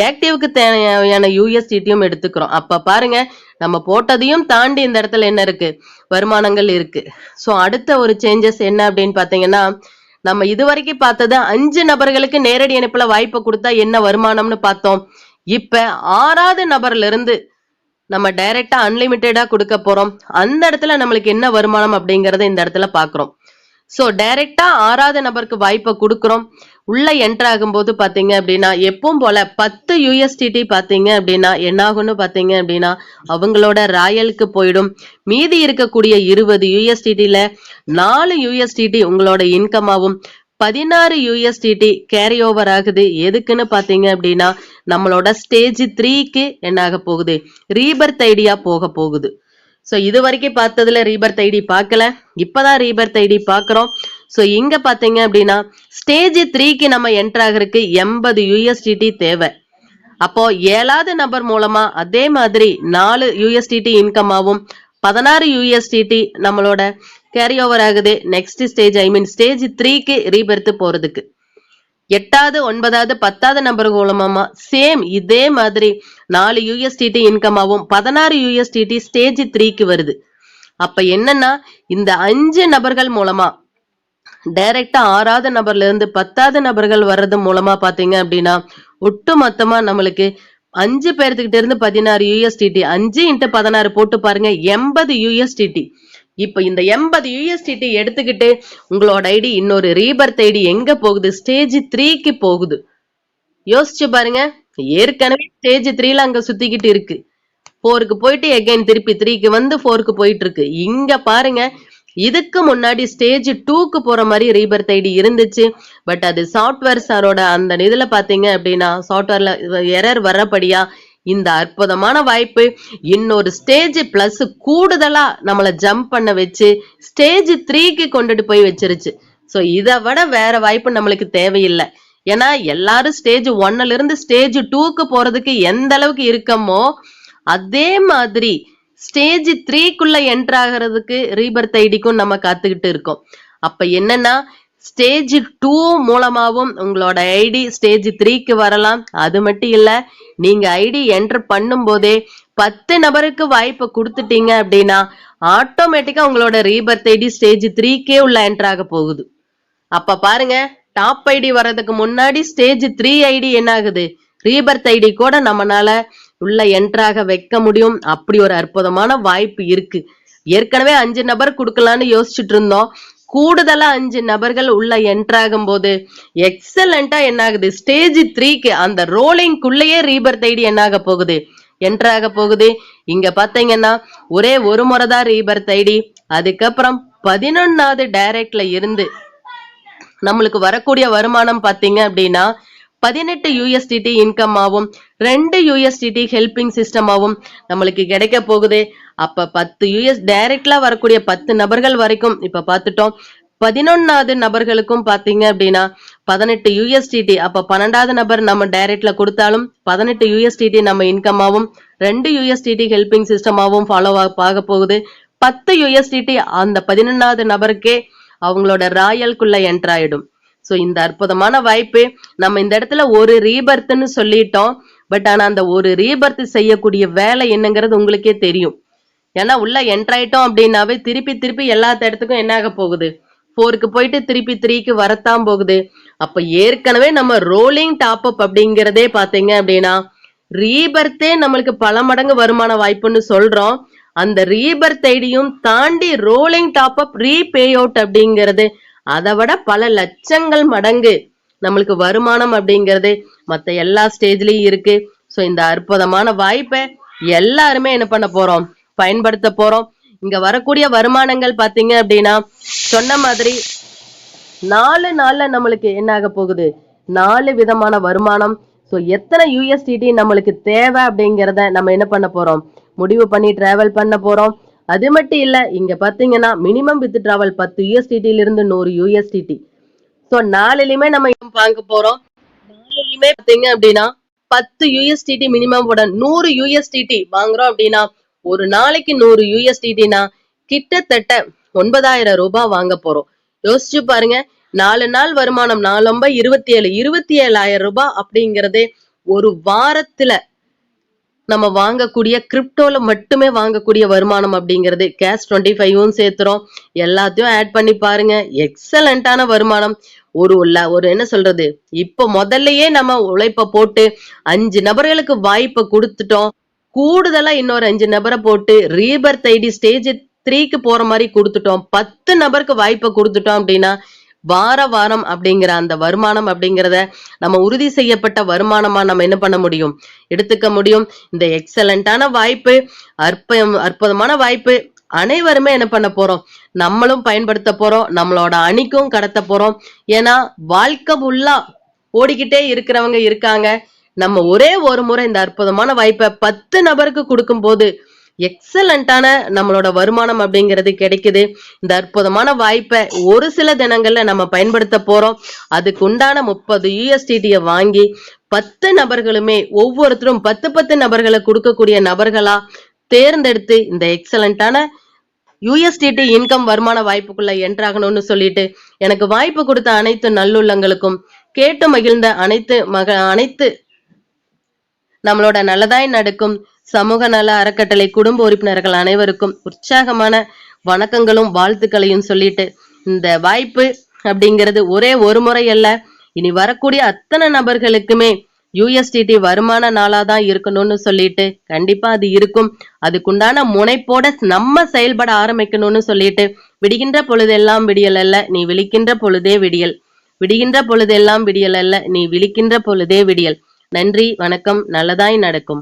ஆக்டிவ்க்கு தேவையான USDTயும் எடுத்துக்கிறோம். அப்ப பாருங்க, நம்ம போட்டதையும் தாண்டி இந்த இடத்துல என்ன இருக்கு, வருமானங்கள் இருக்கு. சோ அடுத்த ஒரு சேஞ்சஸ் என்ன அப்படின்னு பாத்தீங்கன்னா, நம்ம இதுவரைக்கும் பார்த்தது 5 நபர்களுக்கு நேரடி இணைப்புல வாய்ப்பு கொடுத்தா என்ன வருமானம்னு பார்த்தோம். இப்ப 6வது நபர்ல இருந்து நம்ம டைரக்டா அன்லிமிட்டடா கொடுக்க போறோம். அந்த இடத்துல நம்மளுக்கு என்ன வருமானம் அப்படிங்கறத இந்த இடத்துல பாக்குறோம். சோ டைரக்டா 6வது நபருக்கு வாய்ப்பை கொடுக்கிறோம். உள்ள என்டர் ஆகும்போது பாத்தீங்க அப்படின்னா எப்பவும் போல 10 USDT பாத்தீங்க அப்படின்னா என்ன ஆகும்னு பாத்தீங்க அப்படின்னா அவங்களோட ராயலுக்கு போயிடும். மீதி இருக்கக்கூடிய 20 USDTல 4 USDT உங்களோட இன்கமாவும், 16 USDT கேரி ஓவர் ஆகுது. எதுக்குன்னு பாத்தீங்க அப்படின்னா நம்மளோட ஸ்டேஜ் 3க்கு என்ன ஆக போகுது, ரீபர்த் ஐடியா போக போகுது. சோ இது வரைக்கும் பார்த்ததுல ரீபர்த் ஐடி பார்க்கல, இப்பதான் ரீபர்த் ஐடி பாக்குறோம். சோ இங்க பாத்தீங்க அப்படின்னா ஸ்டேஜ் 3க்கு நம்ம என்டர் ஆகிறதுக்கு 80 USDT தேவை. அப்போ 7வது நபர் மூலமா அதே மாதிரி 4 USDT இன்கம் ஆகும். 16 USDT நம்மளோட கேரி ஓவர் ஆகுது நெக்ஸ்ட் ஸ்டேஜ், ஐ மீன் ஸ்டேஜ் 3க்கு ரீபர்த் போறதுக்கு. 8வது 9வது 10வது நம்பர் மூலமா சேம் இதே மாதிரி 4 USDT இன்கம் ஆகும். 16 USDT ஸ்டேஜ் 3க்கு வருது. அப்ப என்னன்னா இந்த 5 நபர்கள் மூலமா டைரக்டா 6வது நபர்ல இருந்து 10வது நபர்கள் வர்றது மூலமா பாத்தீங்க அப்படின்னா ஒட்டு மொத்தமா நம்மளுக்கு 5 பேர்த்துக்கிட்ட இருந்து 16 USDT, 5 × 16 போட்டு பாருங்க 80 USDT. இப்ப இந்த 80 USDT எடுத்துக்கிட்டு உங்களோட ஐடி இன்னொரு ரீபர்த் ஐடி எங்க போகுது, ஸ்டேஜ் 3க்கு போகுது. யோசிச்சு பாருங்க, ஏற்கனவே ஸ்டேஜ் 3ல அங்க சுத்திக்கிட்டு இருக்கு. 4க்கு போயிட்டு எகைன் திருப்பி 3க்கு வந்து 4க்கு போயிட்டு இருக்கு. இங்க பாருங்க, இதுக்கு முன்னாடி ஸ்டேஜ் 2க்கு போற மாதிரி ரீபர்த் ஐடி இருந்துச்சு. பட் அது சாஃப்ட்வேர் சாரோட அந்த இதுல பாத்தீங்க அப்படின்னா சாஃப்ட்வேர்ல எரர் வரப்படியா இந்த அற்புதமான வாய்ப்பு இன்னொரு ஸ்டேஜ் பிளஸ் கூடுதலா நம்மளை ஜம்ப் பண்ண வச்சு ஸ்டேஜ் 3க்கு கொண்டுட்டு போய் வச்சிருச்சு. சோ இதை விட வேற வாய்ப்பு நம்மளுக்கு தேவையில்லை. ஏன்னா எல்லாரும் ஸ்டேஜ் 1ல இருந்து ஸ்டேஜ் 2க்கு போறதுக்கு எந்த அளவுக்கு இருக்கமோ அதே மாதிரி ஸ்டேஜ் 3க்குள்ள என்டர் ஆகிறதுக்கு ரீபர்த் ஐடிக்கும் நம்ம காத்துக்கிட்டு இருக்கோம். அப்ப என்னன்னா ஸ்டேஜ் 2 மூலமாவும் உங்களோட ஐடி ஸ்டேஜ் 3க்கு வரலாம். அது மட்டும் இல்ல, நீங்க ஐடி என்டர் பண்ணும் போதே 10 நபருக்கு வாய்ப்பு கொடுத்துட்டீங்க அப்படின்னா ஆட்டோமேட்டிக்கா உங்களோட ரீபர்த் ஐடி ஸ்டேஜ் 3க்கே உள்ள என்டர் ஆக போகுது. அப்ப பாருங்க, டாப் ஐடி வர்றதுக்கு முன்னாடி ஸ்டேஜ் 3 ஐடி என்ன ஆகுது, ரீபர்த் ஐடி கூட நம்மளால உள்ள என்ட்ராக வைக்க முடியும். அப்படி ஒரு அற்புதமான வாய்ப்பு இருக்கு. ஏற்கனவே 5 நபர் கொடுக்கலான்னு யோசிச்சுட்டு இருந்தோம். கூடுதலா 5 நபர்கள் உள்ள என்ட்ராகும் போது எக்ஸலண்டா என்ன ஆகுது, ஸ்டேஜ் 3க்கு அந்த ரோலிங்குள்ளேயே ரீபர்த் ஐடி என்ன ஆக போகுது, என்ட்ராக போகுது. இங்க பாத்தீங்கன்னா ஒரே ஒரு முறைதான் ரீபர்த் ஐடி. அதுக்கப்புறம் 11வது டைரக்ட்ல இருந்து நம்மளுக்கு வரக்கூடிய வருமானம் பாத்தீங்க அப்படின்னா 18 USDT இன்கம் ஆகும், 2 USDT ஹெல்பிங் சிஸ்டம் ஆகும் நம்மளுக்கு கிடைக்க போகுது. அப்ப 10 US டைரக்ட்லா வரக்கூடிய 10 நபர்கள் வரைக்கும் இப்ப பார்த்துட்டோம். 11வது நபர்களுக்கும் பாத்தீங்க அப்படின்னா 18 USDT. அப்ப 12வது நபர் நம்ம டைரக்ட்ல கொடுத்தாலும் 18 USDT நம்ம இன்கம் ஆகும், 2 USDT ஹெல்பிங் சிஸ்டம் ஆகும் ஃபாலோ ஆக போகுது. 10 USDT அந்த 11வது நபருக்கே அவங்களோட ராயல்குள்ள என்டர் ஆயிடும். சோ இந்த அற்புதமான வாய்ப்பு நம்ம இந்த இடத்துல ஒரு ரீபர்த்னு சொல்லிட்டோம். பட் ஆனா அந்த ஒரு ரீபர்த் செய்யக்கூடிய வேலை என்னங்கிறது உங்களுக்கே தெரியும். ஏன்னா உள்ள என்டர் ஆயிட்டோம் அப்படின்னாவே திருப்பி திருப்பி எல்லா இடத்துக்கும் என்ன ஆக போகுது, 4க்கு போயிட்டு திருப்பி 3க்கு வரத்தான் போகுது. அப்ப ஏற்கனவே நம்ம ரோலிங் டாப் அப் அப்படிங்கிறதே பாத்தீங்க அப்படின்னா ரீபர்த்தே நம்மளுக்கு பல மடங்கு வருமான வாய்ப்புன்னு சொல்றோம். அந்த ரீபர்த் ஐடியும் தாண்டி ரோலிங் டாப் அப் ரீபே அவுட் அப்படிங்கிறது அதை விட பல லட்சங்கள் மடங்கு நம்மளுக்கு வருமானம் அப்படிங்கிறது மத்த எல்லா ஸ்டேஜ்லயும் இருக்கு. சோ இந்த அற்புதமான வாய்ப்பை எல்லாருமே என்ன பண்ண போறோம், பயன்படுத்த போறோம். இங்க வரக்கூடிய வருமானங்கள் பாத்தீங்க அப்படின்னா சொன்ன மாதிரி 4 நாள்ல நம்மளுக்கு என்ன ஆக போகுது, 4 விதமான வருமானம். சோ எத்தனை USDT நம்மளுக்கு தேவை அப்படிங்கிறத நம்ம என்ன பண்ண போறோம், முடிவு பண்ணி டிராவல் பண்ண போறோம். அது மட்டும் இல்ல, இங்க பாத்தீங்கன்னா மினிமம் வித் டிராவல் 10 USDT இருந்து 100 USDT. சோ 4லயுமே நம்ம வாங்க போறோம். 4லயுமே பாத்தீங்க அப்படின்னா 10 USDT மினிமம் போட 100 USDT வாங்குறோம் அப்படின்னா ஒரு நாளைக்கு 100 USDTனா கிட்டத்தட்ட 9,000 ரூபாய் வாங்க போறோம். யோசிச்சு பாருங்க, 4 நாள் வருமானம் 4 27,000 ரூபாய் அப்படிங்கறதே ஒரு வாரத்துல நம்ம வாங்கக்கூடிய கிரிப்டோல மட்டுமே வாங்கக்கூடிய வருமானம் அப்படிங்கிறது. கேஷ் 25ம் சேர்த்துறோம், எல்லாத்தையும் ஆட் பண்ணி பாருங்க, எக்ஸலண்டான வருமானம். ஒரு என்ன சொல்றது, இப்ப முதல்லயே நம்ம உழைப்ப போட்டு 5 நபர்களுக்கு வாய்ப்பை கொடுத்துட்டோம். கூடுதலா இன்னொரு 5 நபரை போட்டு ரீபர்த் ஐடி ஸ்டேஜ் 3க்கு போற மாதிரி கொடுத்துட்டோம். 10 நபருக்கு வாய்ப்பை கொடுத்துட்டோம் அப்படின்னா வாரம் அப்படிங்கிற அந்த வருமானம் அப்படிங்கிறத நம்ம உறுதி செய்யப்பட்ட வருமானமா நம்ம என்ன பண்ண முடியும், எடுத்துக்க முடியும். இந்த எக்ஸலண்டான வாய்ப்பு, அற்புதமான வாய்ப்பு அனைவருமே என்ன பண்ண போறோம், நம்மளும் பயன்படுத்த போறோம், நம்மளோட அணிக்கும் கடத்த போறோம். ஏன்னா வாழ்க்கை ஃபுல்லா ஓடிக்கிட்டே இருக்கிறவங்க இருக்காங்க. நம்ம ஒரே ஒரு முறை இந்த அற்புதமான வாய்ப்பை 10 நபருக்கு கொடுக்கும் போது எக்ஸலண்டான நம்மளோட வருமானம் அப்படிங்கிறது கிடைக்குது. இந்த அற்புதமான வாய்ப்பை ஒரு சில தினங்கள்ல நம்ம பயன்படுத்த போறோம். அதுக்கு உண்டான 30 USDT வாங்கி 10 நபர்களுமே ஒவ்வொருத்தரும் 10 நபர்களை கொடுக்கக்கூடிய நபர்களா தேர்ந்தெடுத்து இந்த எக்ஸலண்டான USDT இன்கம் வருமான வாய்ப்புக்குள்ள என்ட்ராகணும்னு சொல்லிட்டு எனக்கு வாய்ப்பு கொடுத்த அனைத்து நல்லுள்ளங்களுக்கும், கேட்டு மகிழ்ந்த அனைத்து நம்மளோட நல்லதாய் நடக்கும் சமூக நல அறக்கட்டளை குடும்ப உறுப்பினர்கள் அனைவருக்கும் உற்சாகமான வணக்கங்களும் வாழ்த்துக்களையும் சொல்லிட்டு, இந்த வாய்ப்பு அப்படிங்கிறது ஒரே ஒரு முறை அல்ல, இனி வரக்கூடிய அத்தனை நபர்களுக்குமே USDT வருமான நாளாதான் இருக்கணும்னு சொல்லிட்டு, கண்டிப்பா அது இருக்கும். அதுக்குண்டான முனைப்போட நம்ம செயல்பட ஆரம்பிக்கணும்னு சொல்லிட்டு, விடுகின்ற பொழுதெல்லாம் விடியல் அல்ல, நீ விழிக்கின்ற பொழுதே விடியல். விடுகின்ற பொழுதெல்லாம் விடியல் அல்ல, நீ விழிக்கின்ற பொழுதே விடியல். நன்றி, வணக்கம், நல்லதாய் நடக்கும்.